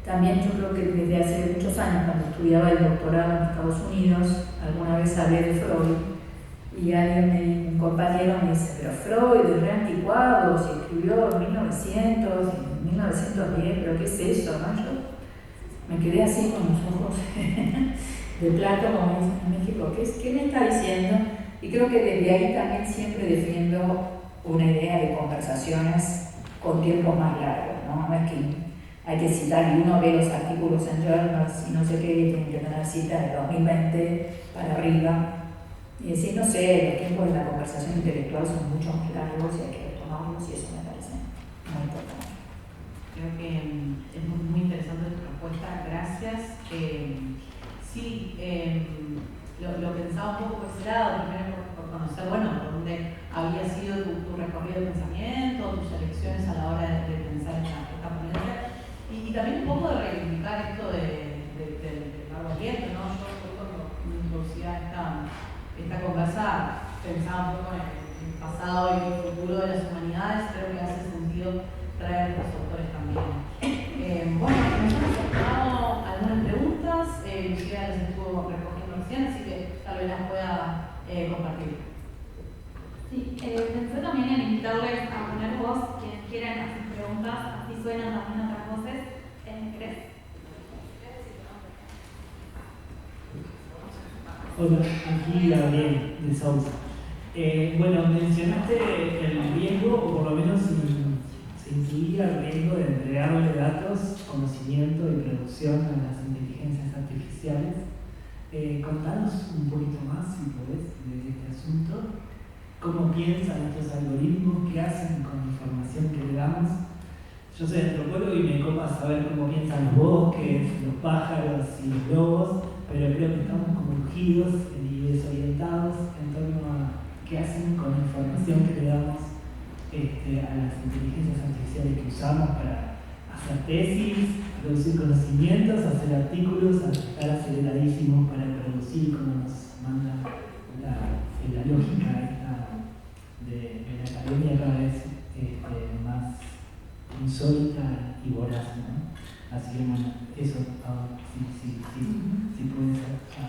también yo creo que desde hace muchos años, cuando estudiaba el doctorado en Estados Unidos, alguna vez hablé de Freud, y un compañero me dice, pero Freud es re anticuado, se escribió en 1900, en 1910, pero ¿qué es eso, no? Yo me quedé así con los ojos de plato, como dicen en México, ¿qué me está diciendo? Y creo que desde ahí también siempre defiendo una idea de conversaciones con tiempos más largos, ¿no? No es que hay que citar, y uno ve los artículos en journals y no sé qué, y tienen que tener citas de 2020 para arriba, y decir, no sé, los tiempos de la conversación intelectual son mucho más largos y hay que retomarlos, y eso me parece muy importante. Creo que es muy interesante tu respuesta, gracias. Sí, lo pensaba un poco por ese lado, primero por conocer, bueno, por dónde había sido tu recorrido de pensamiento, tus elecciones a la hora de pensar esta ponencia, y también un poco de reivindicar esto del largo aliento, ¿no? Yo cuando me introducía esta conversa pensaba un poco en el pasado y el futuro de las humanidades. Creo que hace sentido traer a los autores también. Bueno, nos hemos acercado algunas preguntas, Lucía las estuvo recogiendo recién, así que tal vez las pueda compartir. Sí, pensé también en invitarles a poner voz quienes quieran hacer preguntas, así suenan también otras voces. ¿Querés? Hola, aquí Gabriel de Sousa. Bueno, mencionaste el riesgo, o por lo menos se incluía el riesgo de entregarle datos, conocimiento y producción a las inteligencias artificiales. Contanos un poquito más, si podés, de este asunto. ¿Cómo piensan estos algoritmos? ¿Qué hacen con la información que le damos? Yo soy antropólogo y me copa saber cómo piensan los bosques, los pájaros y los lobos, pero creo que estamos como urgidos y desorientados en torno a qué hacen con la información que le damos a las inteligencias artificiales que usamos para hacer tesis, producir conocimientos, hacer artículos, a estar aceleradísimos para producir como nos manda la lógica esta de la academia cada vez más insólita y voraz, ¿no? Así que bueno, eso, si puedes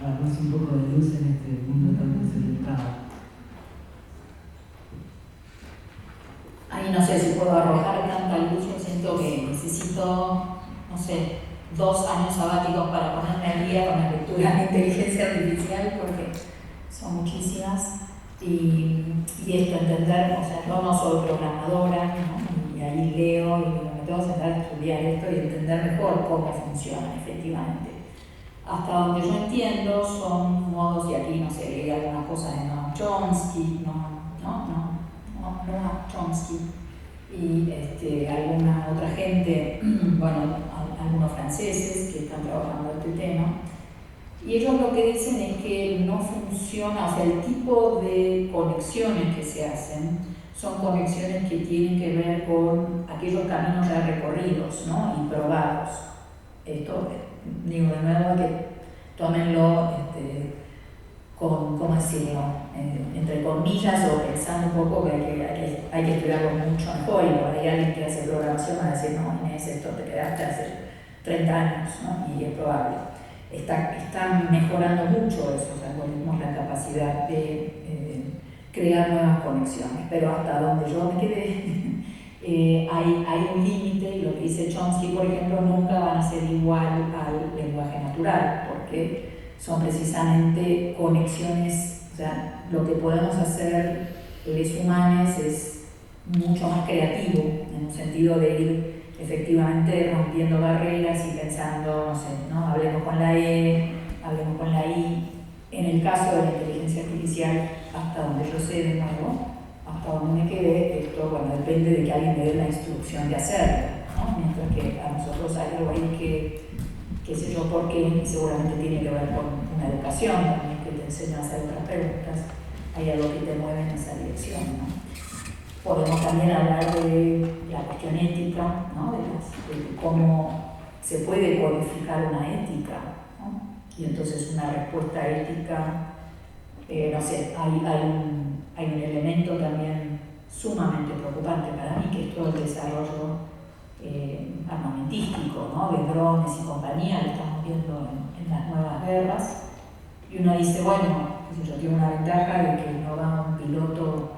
darnos un poco de luz en este mundo tan desorientado. Ahí no sé si puedo arrojar tanta luz, yo siento que necesito, no sé, 2 años sabáticos para ponerme al día con la lectura de inteligencia artificial, porque son muchísimas, y esto entender, o sea, yo no soy programadora, ¿no? Y ahí leo y me tengo que sentar a estudiar esto y entender mejor cómo funciona efectivamente. Hasta donde yo entiendo son modos, y aquí no sé, leí algunas cosas de Noam Chomsky, Noam Chomsky, y alguna otra gente, bueno, algunos franceses que están trabajando este tema. Y ellos lo que dicen es que no funciona, o sea, el tipo de conexiones que se hacen son conexiones que tienen que ver con aquellos caminos ya recorridos, ¿no? Y probados. Esto, digo de nuevo, que tómenlo con, ¿cómo decirlo?, entre comillas, o pensando un poco que hay que estudiarlo mucho mejor, y por ahí alguien que hace programación va a decir, no, Inés, esto te quedaste hace 30 años, ¿no? Y es probable. Están mejorando mucho esos algoritmos la capacidad de crear nuevas conexiones, pero hasta donde yo me quedé hay un límite, y lo que dice Chomsky, por ejemplo, nunca van a ser igual al lenguaje natural, porque son precisamente conexiones, o sea, lo que podemos hacer los humanos es mucho más creativo, en un sentido de ir efectivamente rompiendo barreras y pensando, no sé, ¿no? Hablemos con la E, hablemos con la I. En el caso de la inteligencia artificial, hasta donde yo sé de nuevo, hasta donde me quedé, esto, bueno, depende de que alguien me dé la instrucción de hacerlo, ¿no? Mientras que a nosotros hay algo ahí que, qué sé yo por qué, seguramente tiene que ver con una educación también, que te enseña a hacer otras preguntas, hay algo que te mueve en esa dirección, ¿no? Podemos también hablar de la cuestión ética, ¿no? De cómo se puede codificar una ética, ¿no? Y entonces una respuesta ética, no sé, hay un elemento también sumamente preocupante para mí, que es todo el desarrollo armamentístico, ¿no? De drones y compañía, lo estamos viendo en las nuevas guerras, y uno dice, bueno, yo tiene una ventaja de que no va un piloto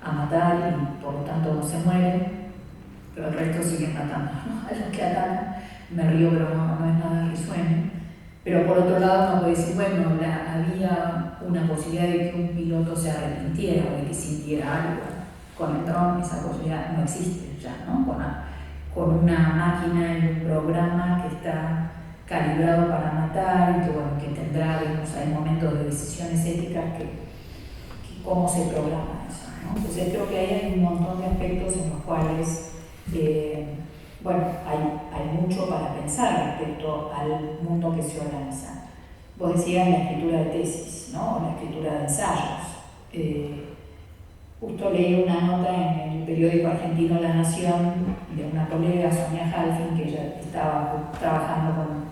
a matar y por lo tanto no se muere, pero el resto siguen matando, ¿no? A los que atacan. Me río, pero no es nada risueño. Pero por otro lado uno puede decir, bueno, había una posibilidad de que un piloto se arrepintiera o de que sintiera algo. Con el dron esa posibilidad no existe ya, ¿no? Con una máquina y un programa que está calibrado para matar y que, bueno, que tendrá, digamos, hay momentos de decisiones éticas que cómo se programa eso, ¿no? Entonces creo que ahí hay un montón de aspectos en los cuales, bueno, hay mucho para pensar respecto al mundo que se organiza. Vos decías la escritura de tesis, ¿no? O la escritura de ensayos. Justo leí una nota en el periódico argentino La Nación de una colega, Sonia Halfin, que ella estaba trabajando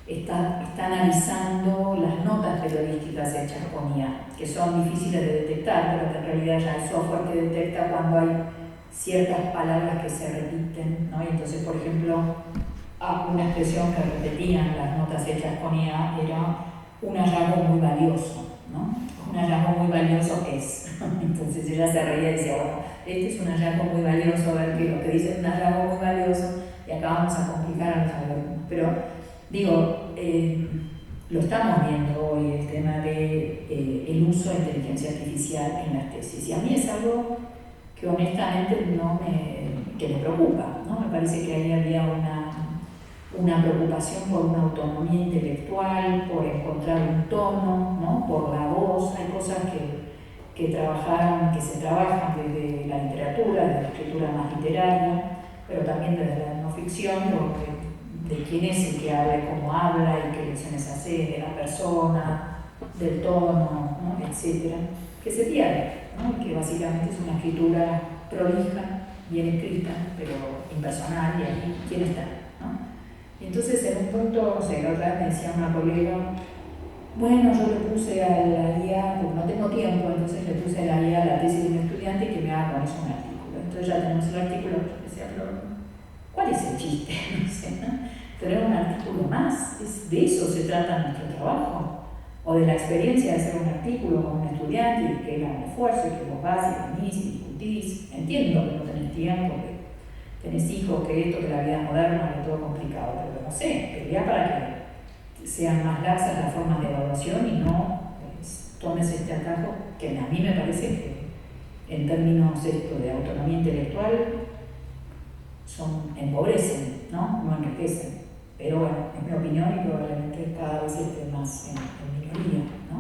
está analizando las notas periodísticas hechas con IA, que son difíciles de detectar, pero que en realidad ya hay software que detecta cuando hay ciertas palabras que se repiten, ¿no? Y entonces, por ejemplo, una expresión que repetían las notas hechas con IA era un hallazgo muy valioso, ¿no? Un hallazgo muy valioso es. Entonces ella se reía y decía, bueno, este es un hallazgo muy valioso, a ver que lo que dice es un hallazgo muy valioso, y acá vamos a complicar a los algoritmos. Pero digo, lo estamos viendo hoy, el tema de el uso de inteligencia artificial en las tesis. Y a mí es algo que honestamente que me preocupa, ¿no? Me parece que ahí había una preocupación por una autonomía intelectual, por encontrar un tono, ¿no? Por la voz. Hay cosas que se trabajan desde la literatura, desde la escritura más literaria, pero también desde la no ficción, de quién es el que habla y cómo habla y qué lecciones hace de la persona, del tono, ¿no? Etcétera, que se pierde, ¿no? Que básicamente es una escritura prolija, bien escrita, pero impersonal, y ahí quién está, ¿no? Y entonces en un punto, no sé, la otra vez me decía una colega, bueno, yo le puse a la IA, porque no tengo tiempo, entonces le puse a la IA la tesis de un estudiante y que me haga con eso un artículo. Entonces ya tenemos el artículo, decía, pero ¿cuál es el chiste? No sé, ¿no? Tener un artículo más, de eso se trata nuestro trabajo, o de la experiencia de hacer un artículo con un estudiante y que era un esfuerzo y que vos vas y venís y discutís. Entiendo que no tenés tiempo, que tenés hijos, que esto, que la vida moderna es todo complicado, pero no sé, quería para que sean más laxas las formas de evaluación y no tomes este atajo que a mí me parece que en términos de autonomía intelectual empobrecen, ¿no? No enriquecen. Pero bueno, es mi opinión y probablemente cada vez esté más en minoría, ¿no?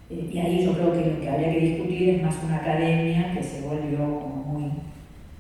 Y ahí yo creo que lo que habría que discutir es más una academia que se volvió como muy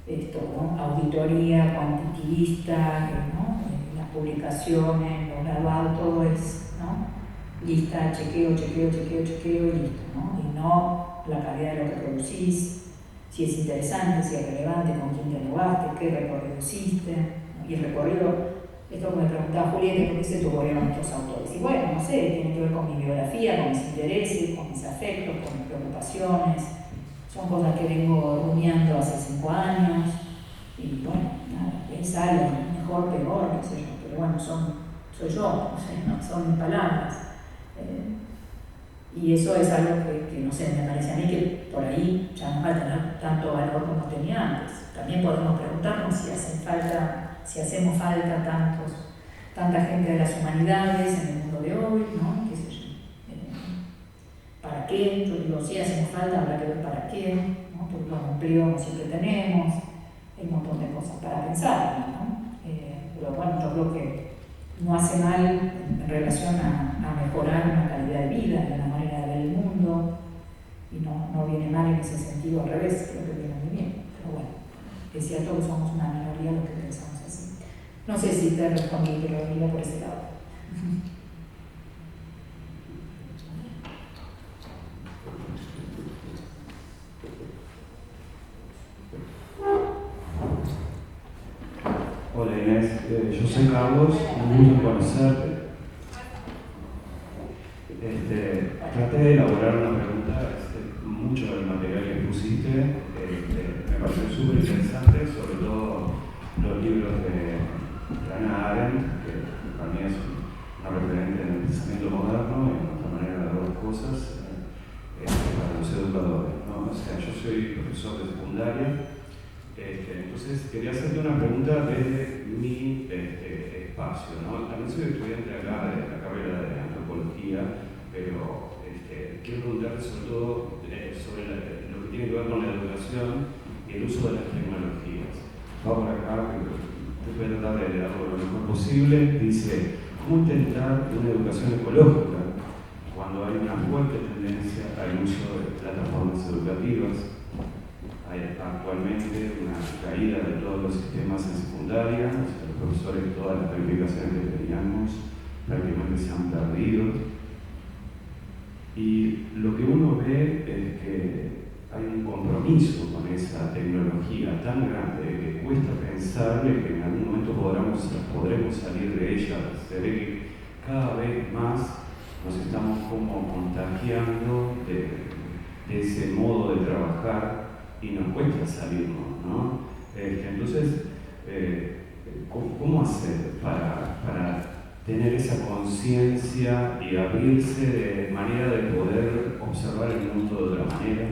¿no? Auditoría cuantitativista, ¿no? Las publicaciones, los grabados, todo es, ¿no? Lista, chequeo y listo, ¿no? Y no la calidad de lo que producís, si es interesante, si es relevante, con quién dialogaste, qué recorrido hiciste, ¿no? Y el recorrido, esto que me preguntaba Julieta, ¿por qué se tuvieron estos autores? Y bueno, no sé, tiene que ver con mi biografía, con mis intereses, con mis afectos, con mis preocupaciones. Son cosas que vengo rumiando hace 5 años y bueno, nada, pensar en mejor, peor, qué sé yo, pero bueno, soy yo, no son mis palabras. Y eso es algo que, no sé, me parece a mí que por ahí ya no va a tener tanto valor como tenía antes. También podemos preguntarnos si hacemos falta tanta gente de las humanidades en el mundo de hoy, ¿no? ¿Qué sé yo? ¿Para qué? Yo digo, sí hacemos falta, habrá que ver para qué, ¿no? Porque los empleos no siempre tenemos, hay un montón de cosas para pensar, ¿no? Pero bueno, yo creo que no hace mal en relación a mejorar una calidad de vida, de una manera de ver el mundo, y no viene mal en ese sentido, al revés, creo que viene muy bien. Pero bueno, es cierto que somos una minoría los que pensamos así. No sé si te respondí, pero iba por ese lado. Hola Inés, yo soy Carlos, un gusto conocerte. Traté de elaborar una pregunta, mucho del material que pusiste me pareció súper interesante, sobre todo los libros de Hannah Arendt, que para mí es una referente en el pensamiento moderno, en nuestra manera de ver las cosas, para los educadores, ¿no? O sea, yo soy profesor de secundaria. Entonces quería hacerte una pregunta desde mi espacio, ¿no? También soy estudiante acá de la carrera de antropología, pero quiero preguntarte sobre todo sobre lo que tiene que ver con la educación y el uso de las tecnologías. Va por acá, te voy a tratar de leerlo lo mejor posible. Dice, ¿cómo intentar una educación ecológica cuando hay una fuerte tendencia al uso de plataformas educativas? Hay actualmente una caída de todos los sistemas en secundaria, o sea, los profesores, todas las calificaciones que teníamos prácticamente se han perdido. Y lo que uno ve es que hay un compromiso con esa tecnología tan grande que cuesta pensarle que en algún momento podremos salir de ella. Se ve que cada vez más nos estamos como contagiando de ese modo de trabajar y nos cuesta salirnos, ¿no? Entonces, ¿cómo hacer para tener esa conciencia y abrirse de manera de poder observar el mundo de otra manera,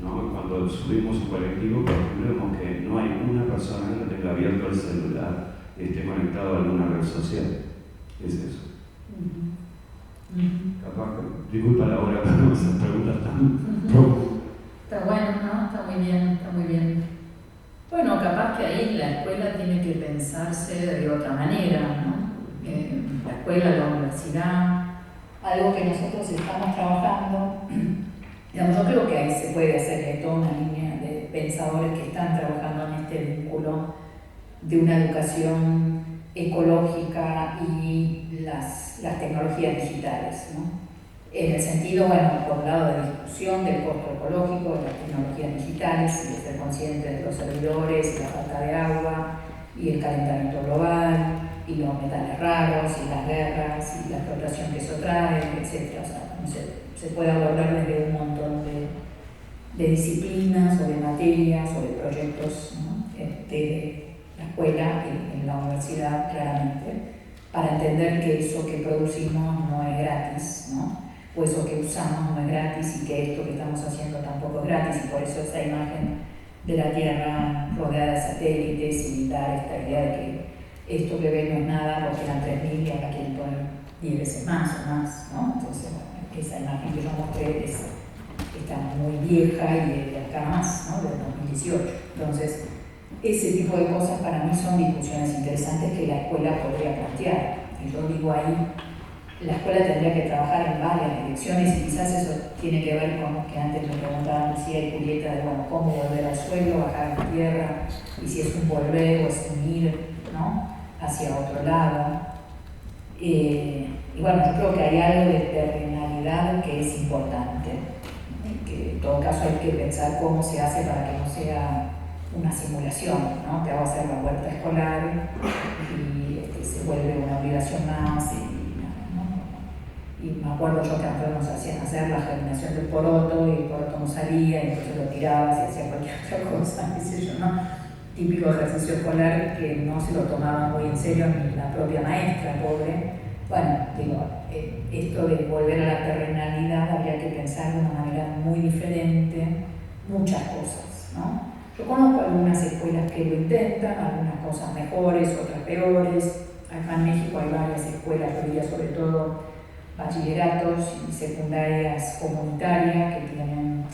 ¿no? Cuando subimos un colectivo, por ejemplo, vemos que no hay una persona que no tenga abierto el celular y esté conectado a alguna red social. Es eso. Capaz que, disculpa la hora, pero esas preguntas tan profundas. Está bueno, ¿no? Está muy bien, está muy bien. Bueno, capaz que ahí la escuela tiene que pensarse de otra manera, ¿no? La escuela, la universidad, algo que nosotros estamos trabajando. Digamos, yo creo que ahí se puede hacer toda una línea de pensadores que están trabajando en este vínculo de una educación ecológica y las tecnologías digitales, ¿no? En el sentido, bueno, por un lado de discusión del costo ecológico de las tecnologías digitales y de ser conscientes de los servidores y la falta de agua y el calentamiento global y los metales raros y las guerras y la explotación que eso trae, etc. O sea, no sé, se puede abordar desde un montón de disciplinas o de materias o de proyectos, ¿no? De la escuela y en la universidad, claramente, para entender que eso que producimos no es gratis, ¿no? O eso que usamos no es gratis y que esto que estamos haciendo tampoco es gratis, y por eso esa imagen de la Tierra rodeada de satélites y dar esta idea de que esto que ven no es nada porque eran 3.000 y ahora quieren poner 10 veces más o más, ¿no? Entonces, bueno, esa imagen que yo mostré está muy vieja y de acá más, ¿no? Del 2018. Entonces, ese tipo de cosas para mí son discusiones interesantes que la escuela podría plantear. Y yo digo ahí, la escuela tendría que trabajar en varias direcciones y quizás eso tiene que ver con lo que antes me preguntaban Lucía y Julieta de, bueno, cómo volver al suelo, bajar a la tierra, y si es un volver o es un ir, ¿no? Hacia otro lado. Y bueno, yo creo que hay algo de terrenalidad que es importante, que en todo caso hay que pensar cómo se hace para que no sea una simulación, ¿no? Te hago hacer la huerta escolar y se vuelve una obligación más. Y me acuerdo yo que a nosotros nos hacían hacer la germinación del poroto y el poroto no salía y entonces lo tirabas y hacía cualquier otra cosa, qué sé yo, ¿no? típico ejercicio escolar que no se lo tomaba muy en serio ni la propia maestra, pobre. Bueno, digo, esto de volver a la terrenalidad habría que pensar de una manera muy diferente muchas cosas, ¿no? Yo conozco algunas escuelas que lo intentan, algunas cosas mejores, otras peores. Acá en México hay varias escuelas, yo diría sobre todo bachilleratos y secundarias comunitarias que tienen,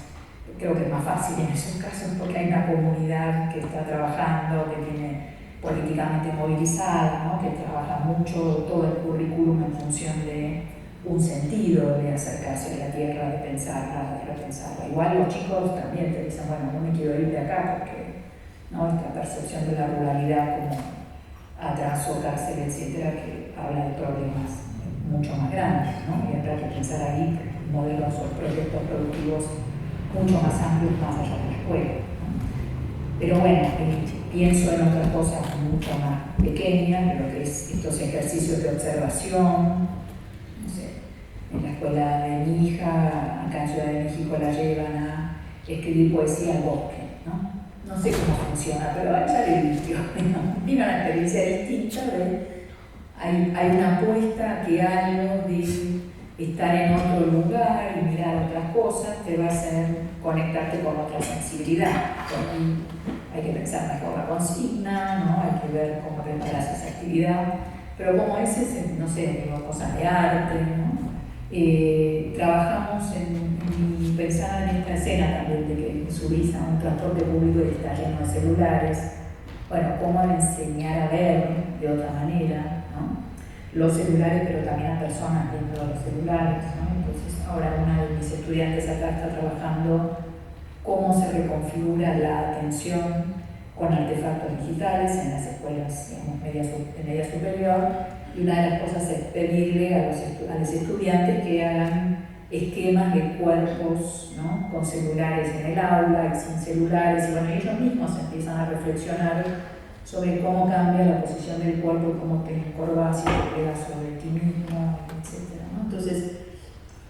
creo que es más fácil en esos casos porque hay una comunidad que está trabajando, que tiene políticamente movilizada, ¿no? Que trabaja mucho todo el currículum en función de un sentido de acercarse a la tierra, de pensarla, de repensarla. Igual los chicos también te dicen, bueno, no me quiero ir de acá porque, ¿no? Esta percepción de la ruralidad como atraso, cárcel, etcétera, que habla de problemas mucho más grandes, ¿no? Y habrá que pensar ahí modelos o proyectos productivos mucho más amplios más allá de la escuela, ¿no? Pero bueno, pienso en otras cosas mucho más pequeñas, lo que es estos ejercicios de observación. No sé, en la escuela de mi hija, acá en Ciudad de México, la llevan a escribir poesía al bosque, ¿no? No sé cómo funciona, pero a ella le divirtió. Vino una experiencia distinta hay una apuesta que algo de estar en otro lugar y mirar otras cosas te va a hacer conectarte con otra sensibilidad. Hay que pensar mejor la consigna, ¿no? Hay que ver cómo preparas esa actividad, pero como ese, no sé, digo, cosas de arte, ¿no? Trabajamos pensar en esta escena también de que subís a un transporte público y está lleno de celulares. Bueno, cómo enseñar a ver de otra manera, ¿no? Los celulares, pero también a personas dentro de los celulares, ¿no? Entonces, ahora una de mis estudiantes acá está trabajando cómo se reconfigura la atención con artefactos digitales en las escuelas, digamos, media superior, y una de las cosas es pedirle a los estudiantes que hagan esquemas de cuerpos, ¿no? Con celulares en el aula y sin celulares, y bueno, ellos mismos empiezan a reflexionar sobre cómo cambia la posición del cuerpo, cómo te encorvas y te pegas sobre ti mismo, etc., ¿no? Entonces,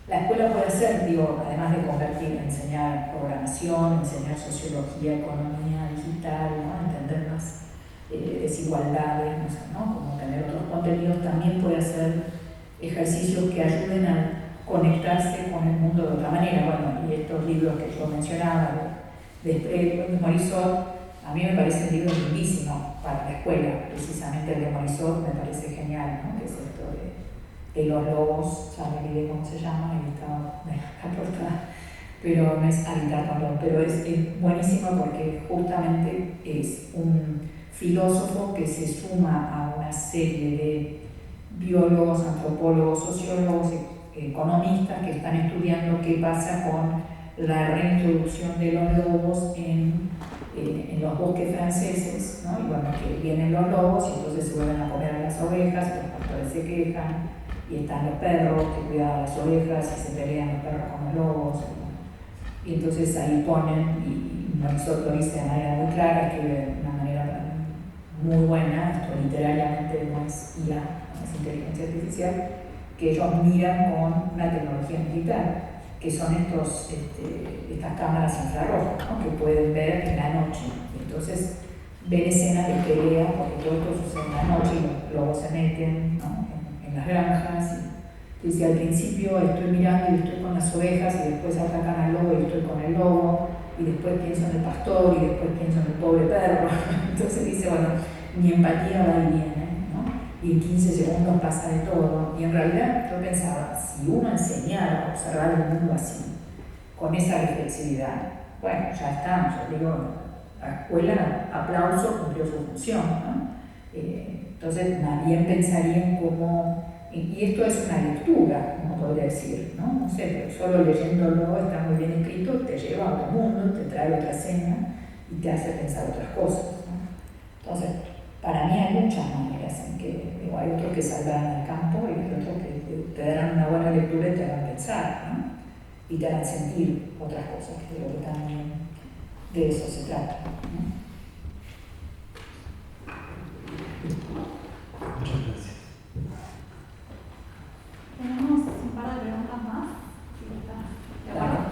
la escuela puede ser, digo, además de convertir, enseñar programación, enseñar sociología, economía digital, ¿no? Entender más desigualdades, ¿no? Como tener otros contenidos, también puede hacer ejercicios que ayuden a conectarse con el mundo de otra manera. Bueno, y estos libros que yo mencionaba, de Morisot, a mí me parece un libro lindísimo para la escuela, precisamente el de Morisot me parece genial, ¿no? Que es esto de los lobos, ya me olvidé cómo se llama, y está en la portada, pero no es Habitar con Lobos, pero es buenísimo porque justamente es un filósofo que se suma a una serie de biólogos, antropólogos, sociólogos, economistas que están estudiando qué pasa con la reintroducción de los lobos en los bosques franceses, ¿no? Y bueno, que vienen los lobos y entonces se vuelven a comer a las ovejas, los pastores se quejan, y están los perros que cuidan a las ovejas y se pelean los perros con los lobos. Y entonces ahí ponen, y Morisot lo dice de manera muy clara, que de una manera muy buena, esto literariamente no es IA, no es inteligencia artificial, que ellos miran con una tecnología militar, que son estas cámaras infrarrojas, ¿no? Que pueden ver en la noche. Entonces ven escenas de pelea, porque todo esto sucede en la noche y los lobos se meten, ¿no? en las granjas. Y dice, al principio estoy mirando y estoy con las ovejas y después atacan al lobo y estoy con el lobo y después pienso en el pastor y después pienso en el pobre perro. Entonces dice, bueno, mi empatía va y viene, ¿no? Y en 15 segundos pasa de todo. Y en realidad yo pensaba, si uno enseñara a observar el mundo así, con esa reflexividad, bueno, ya estamos, yo digo, la escuela, aplauso, cumplió su función, ¿no? Entonces, más bien pensaría en cómo, y esto es una lectura, como podría decir, ¿no? No sé, pero solo leyéndolo está muy bien escrito, te lleva a otro mundo, te trae otra escena y te hace pensar otras cosas, ¿no? Entonces, para mí hay muchas maneras en que, digo, hay otros que saldrán al campo y hay otros que te darán una buena lectura y te harán pensar, ¿no? Y te harán sentir otras cosas, que creo que también de eso se trata, ¿no? Muchas gracias. Tenemos un par de preguntas más. Si está de acuerdo.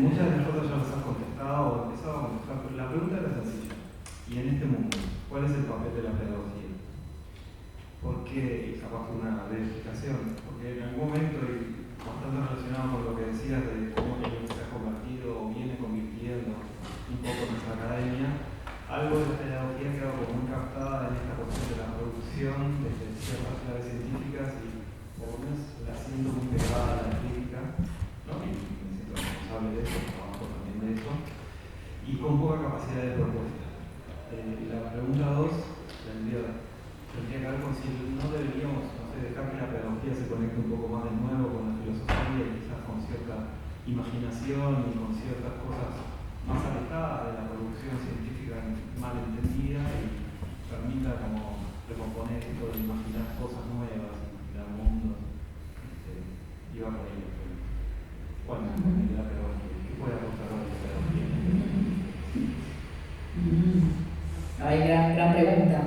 Muchas de las cosas ya las has contestado o empezado a contestar, pero la pregunta era sencilla. Y en este mundo, ¿cuál es el papel de la pedagogía? Porque, capaz que una verificación, porque en algún momento, y bastante relacionado con lo que decías de cómo se ha convertido o viene convirtiendo un poco nuestra academia, algo de la pedagogía queda como muy captada en esta cuestión de la producción desde ciertas claves científicas y por lo menos la siento muy pegada a la crítica, ¿no? Y me siento responsable de eso, trabajo también de eso, y con poca capacidad de propuesta. La pregunta 2 tendría que ver con si no deberíamos, no sé, dejar que la pedagogía se conecte un poco más de nuevo con la filosofía y quizás con cierta imaginación y con ciertas cosas más alejadas de la producción científica mal entendida y permita como recomponer esto de imaginar cosas nuevas y crear mundos. Iba por ahí. Bueno, la pedagogía, ¿qué puede aportar a la pedagogía? Ay, gran pregunta.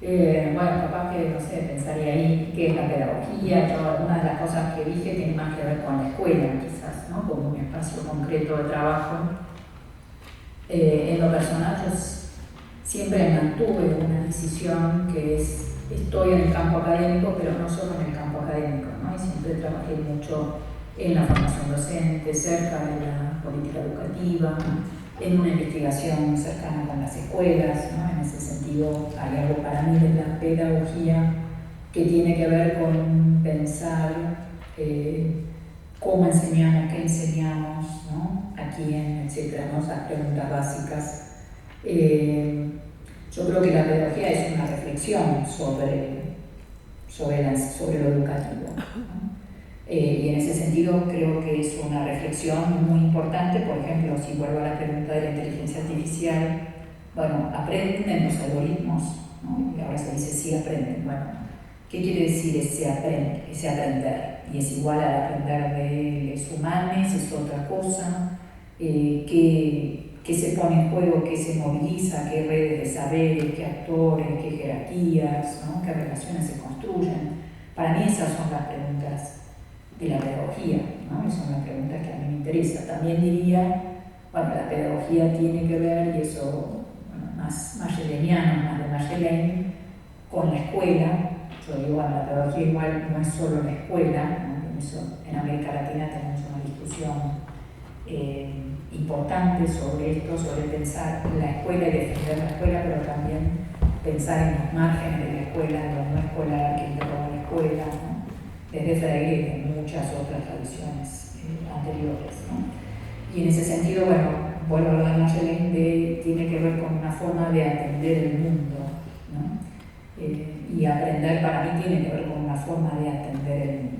Bueno, capaz que, no sé, pensaría ahí qué es la pedagogía. Yo, una de las cosas que dije tiene más que ver con la escuela, quizás, ¿no? Como un espacio concreto de trabajo. En lo personal, yo siempre mantuve una decisión que es, estoy en el campo académico, pero no solo en el campo académico, ¿no? Y siempre trabajé mucho en la formación docente, cerca de la política educativa, en una investigación cercana con las escuelas, ¿no? En ese sentido, hay algo para mí de la pedagogía que tiene que ver con pensar cómo enseñamos, qué enseñamos, ¿no? A quién, etcétera, ¿no? Esas preguntas básicas. Yo creo que la pedagogía es una reflexión sobre lo educativo, ¿no? Y en ese sentido creo que es una reflexión muy importante. Por ejemplo, si vuelvo a la pregunta de la inteligencia artificial, bueno, aprenden los algoritmos, ¿no? Y ahora se dice sí aprenden. Bueno, ¿qué quiere decir ese aprender? Y es igual al aprender de los humanos, es otra cosa. ¿Qué se pone en juego? ¿Qué se moviliza? ¿Qué redes de saberes? ¿Qué actores? ¿Qué jerarquías? ¿No? ¿Qué relaciones se construyen? Para mí esas son las preguntas de la pedagogía, ¿no? Esa es una pregunta que a mí me interesa. También diría, bueno, la pedagogía tiene que ver, y eso, bueno, más hegeliano, más de Magellan, con la escuela. Yo digo, bueno, la pedagogía igual no es solo la escuela, ¿no? En América Latina tenemos una discusión importante sobre esto, sobre pensar la escuela y defender la escuela, pero también pensar en los márgenes de la escuela, en lo no escolar, que interroga la escuela, ¿no? Desde Freire y de muchas otras tradiciones anteriores, ¿no? Y en ese sentido, bueno, vuelvo a lo de Magellan, tiene que ver con una forma de atender el mundo, ¿no? Y aprender para mí tiene que ver con una forma de atender el mundo.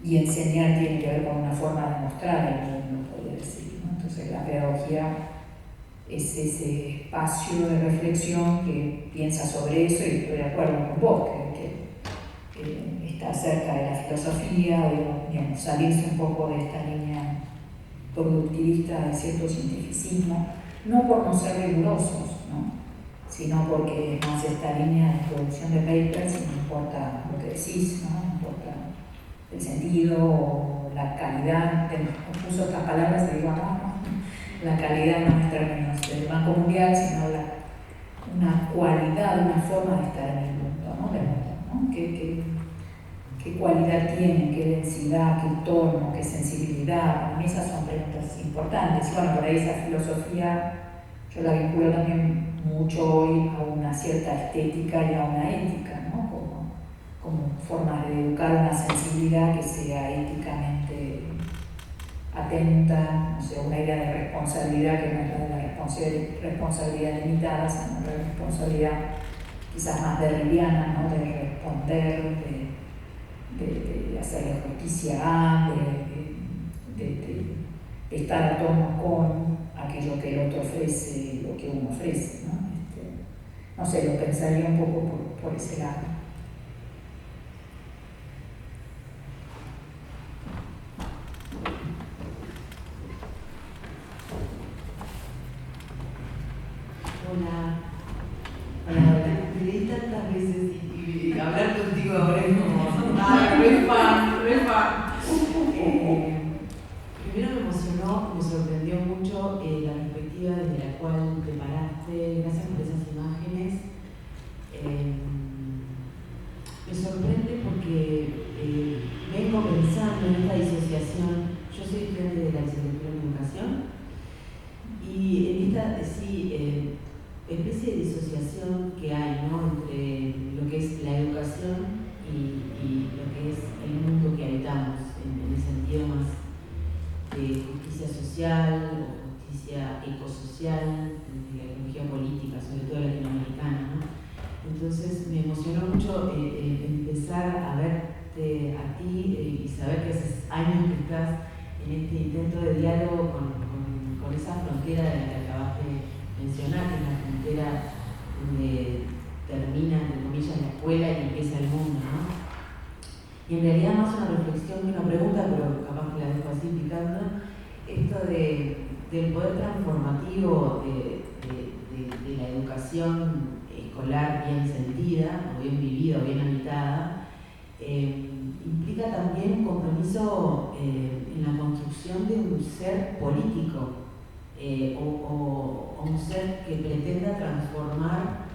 Y enseñar tiene que ver con una forma de mostrar el mundo, podría decir, ¿no? Entonces la pedagogía es ese espacio de reflexión que piensa sobre eso, y estoy de acuerdo con vos, que está cerca de la filosofía, o digamos, salirse un poco de esta línea productivista de cierto cientificismo, no por no ser rigurosos, ¿no? Sino porque es más esta línea de producción de papers, y no importa lo que decís, ¿no? No importa el sentido o la calidad, uso estas palabras y digo, no, la calidad no es en términos del Banco Mundial, sino una cualidad, una forma de estar en el mundo, ¿no? Del mundo, ¿no? ¿Qué cualidad tiene? ¿Qué densidad? ¿Qué tono? ¿Qué sensibilidad? Para mí esas son preguntas importantes. Bueno, por ahí esa filosofía yo la vinculo también mucho hoy a una cierta estética y a una ética, ¿no? Como formas de educar una sensibilidad que sea éticamente atenta, o sea, una idea de responsabilidad que no es la de la responsabilidad limitada, sino la responsabilidad quizás más derridiana, ¿no? De responder, de hacerle justicia a, de estar a tono con aquello que el otro ofrece y lo que uno ofrece, ¿no? No sé, lo pensaría un poco por ese lado. Hola, te leí tantas veces y hablar contigo ahora es como, ay, re fan, pensando en esta disociación. Yo soy estudiante de la licenciatura en educación y en esta especie de disociación que hay, ¿no?, entre lo que es la educación y lo que es el mundo que habitamos, en el sentido más de justicia social o justicia ecosocial, de la ecología política, sobre todo latinoamericana, ¿no? Entonces me emocionó mucho empezar a verte a ti y saber que hace años que estás en este intento de diálogo con esa frontera de la que acabas de mencionar, que es la frontera donde termina, entre comillas, la escuela y empieza el mundo, ¿no? Y en realidad más una reflexión que una pregunta, pero capaz que la dejo así picando, esto del poder transformativo de la educación escolar bien sentida, o bien vivida, o bien habitada, implica también un compromiso en la construcción de un ser político, o un ser que pretenda transformar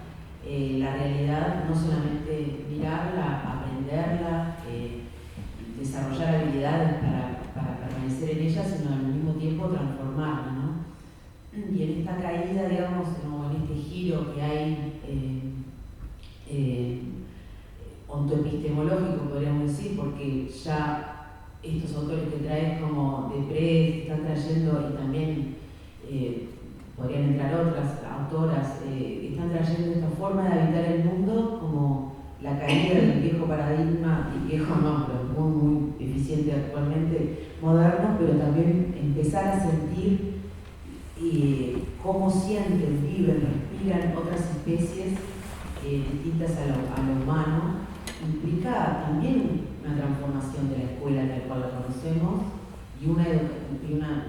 la realidad, no solamente mirarla, aprenderla, desarrollar habilidades para permanecer en ella, sino al mismo tiempo transformarla, ¿no? Y en esta caída, digamos, o en este giro que hay ontoepistemológico, podríamos decir, porque ya estos autores que traes como de Prez están trayendo, y también podrían entrar otras autoras, están trayendo esta forma de habitar el mundo como la caída del viejo paradigma, y viejo no, pero muy eficiente actualmente, moderno, pero también empezar a sentir cómo sienten, viven, respiran otras especies distintas a lo humano, implica también una transformación de la escuela tal cual la conocemos y una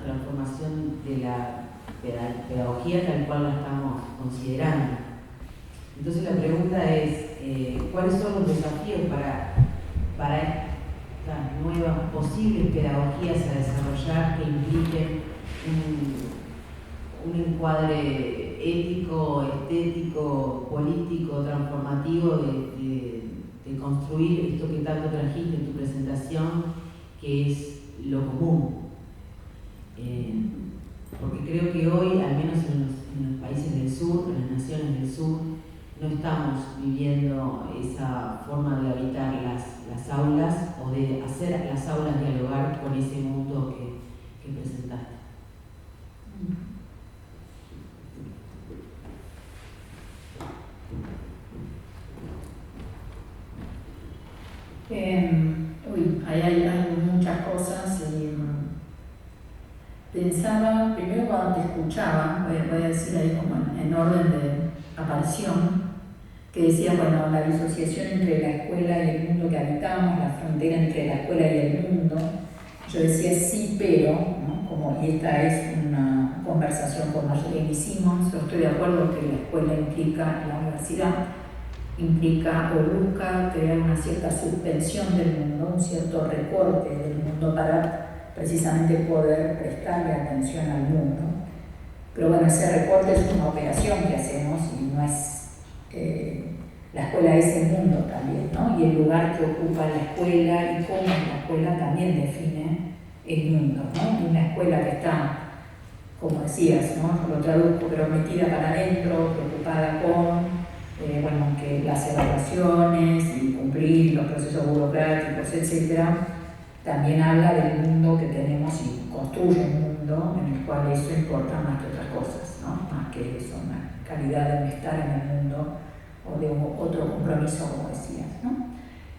transformación de la pedagogía tal cual la estamos considerando. Entonces la pregunta es, ¿cuáles son los desafíos para estas nuevas posibles pedagogías a desarrollar que impliquen un encuadre ético, estético, político, transformativo de construir esto que tanto trajiste en tu presentación, que es lo común? Porque creo que hoy, al menos en los países del sur, en las naciones del sur, no estamos viviendo esa forma de habitar las aulas o de hacer las aulas dialogar con ese mundo que presentaste. Ahí hay muchas cosas y pensaba, primero cuando te escuchaba, voy a decir ahí como en orden de aparición, que decía, bueno, la disociación entre la escuela y el mundo que habitamos, la frontera entre la escuela y el mundo. Yo decía sí, pero, ¿no? Como, y esta es una conversación con Marjorie que hicimos, yo estoy de acuerdo que la escuela implica, la universidad implica o busca crear una cierta suspensión del mundo, un cierto recorte del mundo para precisamente poder prestarle atención al mundo. Pero bueno, ese recorte es una operación que hacemos y no es... la escuela es el mundo también, ¿no? Y el lugar que ocupa la escuela y cómo la escuela también define el mundo, ¿no? Una escuela que está, como decías, ¿no? Yo lo traduzco, pero metida para adentro, preocupada con que las evaluaciones y cumplir los procesos burocráticos, etc., también habla del mundo que tenemos y construye un mundo en el cual eso importa más que otras cosas, ¿no? Más que eso, una calidad de estar en el mundo o de otro compromiso, como decías, ¿no?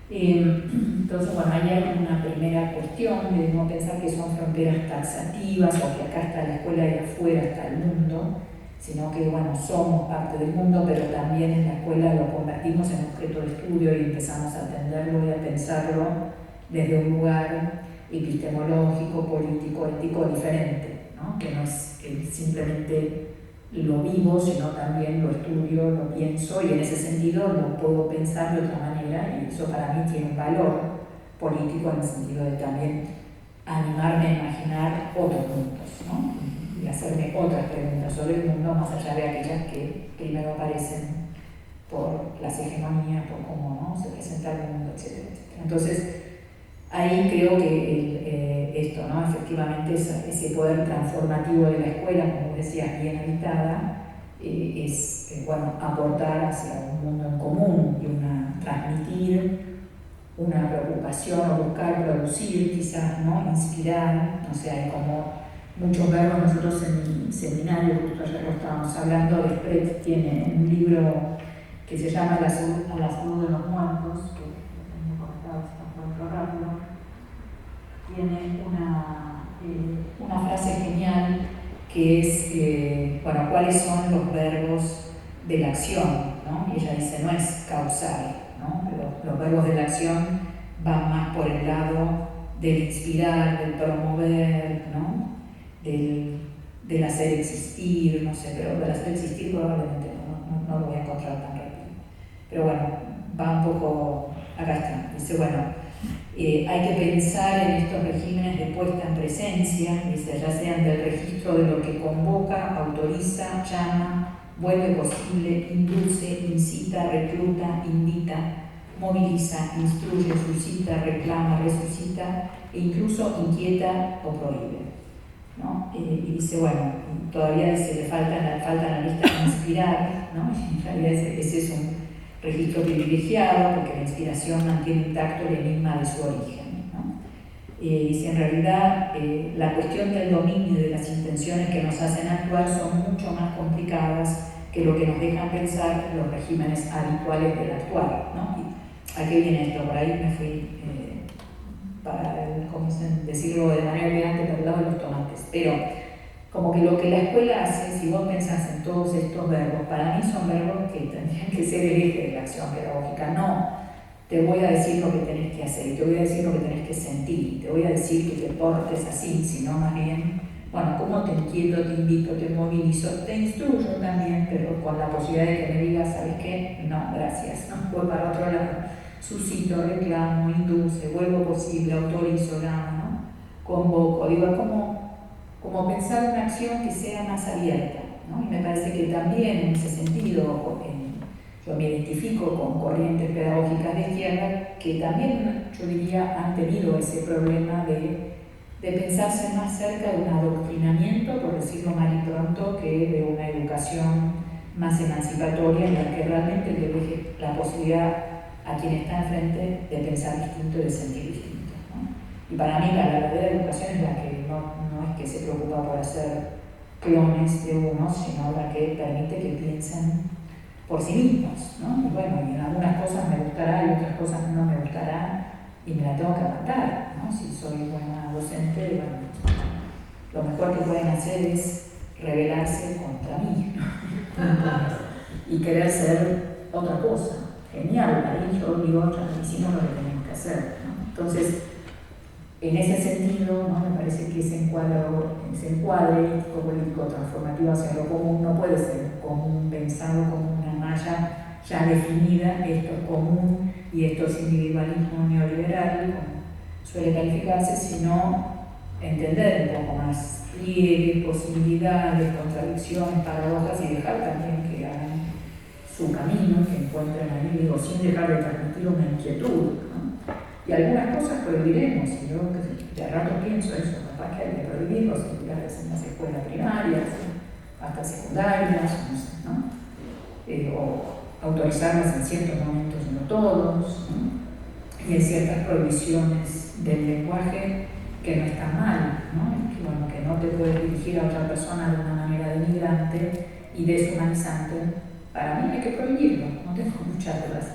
Entonces, bueno, ahí hay una primera cuestión de no pensar que son fronteras taxativas o que acá está la escuela y afuera está el mundo, sino que, bueno, somos parte del mundo, pero también en la escuela lo convertimos en objeto de estudio y empezamos a atenderlo y a pensarlo desde un lugar epistemológico, político, ético diferente, ¿no? Que no es simplemente lo vivo, sino también lo estudio, lo pienso, y en ese sentido lo puedo pensar de otra manera, y eso para mí tiene un valor político en el sentido de también animarme a imaginar otros mundos, ¿no? Y hacerme otras preguntas sobre el mundo más allá de aquellas que primero aparecen por las hegemonías, por cómo, ¿no?, se presenta el mundo, etcétera, etcétera. Entonces, ahí creo que esto, ¿no? Efectivamente, ese poder transformativo de la escuela, como decías, bien habitada, es bueno, aportar hacia un mundo en común y transmitir una preocupación o buscar producir, quizás, ¿no? Inspirar, no sé, hay como muchos verbos. Nosotros en mi seminario, justo ayer lo estábamos hablando, Desprez tiene un libro que se llama A la salud de los muertos, que lo tengo conectado, si no encuentro rápido. Tiene una frase genial que es, bueno, ¿cuáles son los verbos de la acción? ¿No? Y ella dice, no es causar, ¿no? Los verbos de la acción van más por el lado del inspirar, del promover, ¿no? Del hacer existir, no sé, pero del hacer existir probablemente no lo voy a encontrar tan rápido. Pero bueno, va un poco, acá está, dice, bueno, hay que pensar en estos regímenes de puesta en presencia, dice, ya sean del registro de lo que convoca, autoriza, llama, vuelve posible, induce, incita, recluta, invita, moviliza, instruye, suscita, reclama, resucita e incluso inquieta o prohíbe, ¿no? Y dice, bueno, todavía le falta la lista de inspirar, ¿no? En realidad ese es un registro privilegiado porque la inspiración mantiene intacto el enigma de su origen, ¿no? Dice, en realidad la cuestión del dominio y de las intenciones que nos hacen actuar son mucho más complicadas que lo que nos dejan pensar los regímenes habituales del actuar, ¿no? ¿Y a qué viene esto? Por ahí me fui para decirlo de manera elegante por el lado de los tomates, pero como que lo que la escuela hace, si vos pensás en todos estos verbos, para mí son verbos que tendrían que ser el eje de la acción pedagógica. No te voy a decir lo que tenés que hacer, y te voy a decir lo que tenés que sentir, y te voy a decir que te portes así, sino más bien, bueno, cómo te inquieto, te invito, te movilizo, te instruyo también, pero con la posibilidad de que me digas, ¿sabes qué? No, gracias, no, voy para otro lado. Suscito, reclamo, induce, vuelvo posible, autorizo, llamo, ¿no? Convoco, digo, como pensar una acción que sea más abierta, ¿no? Y me parece que también en ese sentido yo me identifico con corrientes pedagógicas de izquierda que también, yo diría, han tenido ese problema de pensarse más cerca de un adoctrinamiento, por decirlo mal y pronto, que de una educación más emancipatoria en la que realmente le deje la posibilidad a quien está enfrente de pensar distinto y de sentir distinto, ¿no? Y para mí la verdadera educación es la que no es que se preocupa por hacer clones de uno, sino la que permite que piensen por sí mismos, ¿no? Y bueno, y en algunas cosas me gustará y otras cosas no me gustará y me la tengo que aguantar, ¿no? Si soy buena docente, bueno, lo mejor que pueden hacer es rebelarse contra mí, ¿no? Y querer ser otra cosa. Genial, ahí yo digo, ya hicimos lo que tenemos que hacer, ¿no? Entonces, en ese sentido, ¿no? Me parece que ese encuadre político transformativo hacia lo común no puede ser común, pensado como una malla ya definida, esto es común y esto es individualismo neoliberal, como suele calificarse, sino entender un poco más pliegues, posibilidades, contradicciones, paradojas y dejar también que hagan su camino, que encuentren ahí, digo, sin dejar de transmitir una inquietud, ¿no? Y algunas cosas prohibiremos, y yo de rato pienso eso, capaz que hay que prohibir los celulares en las escuelas primarias, hasta secundarias, no sé, ¿no? O autorizarlas en ciertos momentos, no todos, ¿no? Y hay ciertas prohibiciones del lenguaje que no están mal, ¿no? Que, bueno, que no te puedes dirigir a otra persona de una manera denigrante y deshumanizante. Para mí hay que prohibirlo, no tengo muchas dudas.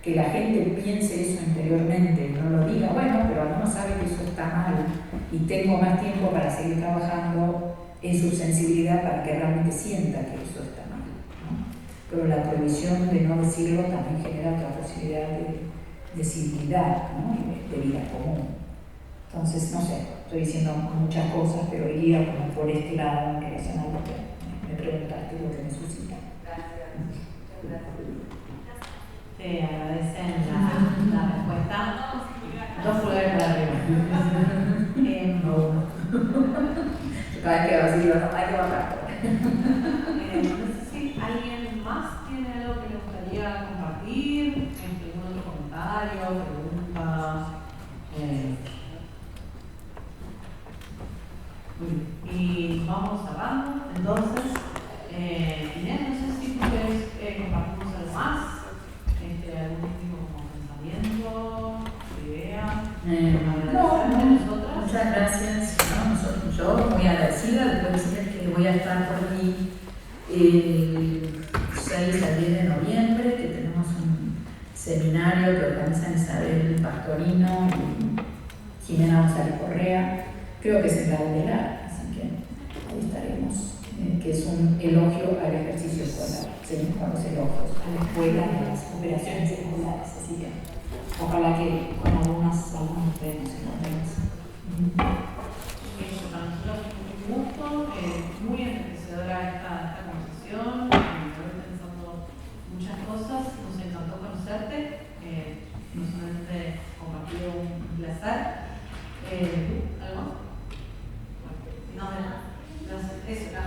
Que la gente piense eso interiormente, no lo diga, bueno, pero alguno sabe que eso está mal y tengo más tiempo para seguir trabajando en su sensibilidad para que realmente sienta que eso está mal, ¿no? Pero la prohibición de no decirlo también genera otra posibilidad de civilidad, ¿no? Y de vida común. Entonces, no sé, estoy diciendo muchas cosas, pero iría como por este lado en relación a lo que me preguntaste, lo que me suscita. Gracias. Muchas gracias. Te agradecen la respuesta. 2 pulgares para arriba. Cada vez que vas a decir, no, hay que bajar. No sé si alguien más tiene algo que le gustaría compartir, algún otro comentario, pregunta. Muy bien. Y vamos cerrando. Entonces, Inés, no sé si tú quieres compartirnos algo más, algún último como pensamiento, idea. Muchas gracias. Yo muy agradecida, después decirles que voy a estar por aquí el 6 al 10 de noviembre, que tenemos un seminario que organizan Isabel Pastorino y Jimena González Correa, creo que es en la UDELAR, así que ahí estaremos, que es un elogio al ejercicio escolar. Seguimos con los elogios a la escuela y a las operaciones escolares, así que ojalá que con algunos de ustedes nos encontremos. Eso para nosotros es un gusto, muy enriquecedora esta conversación, me voy pensando muchas cosas, nos encantó conocerte, no solamente compartido un placer. ¿Algo? No, gracias. Eso, la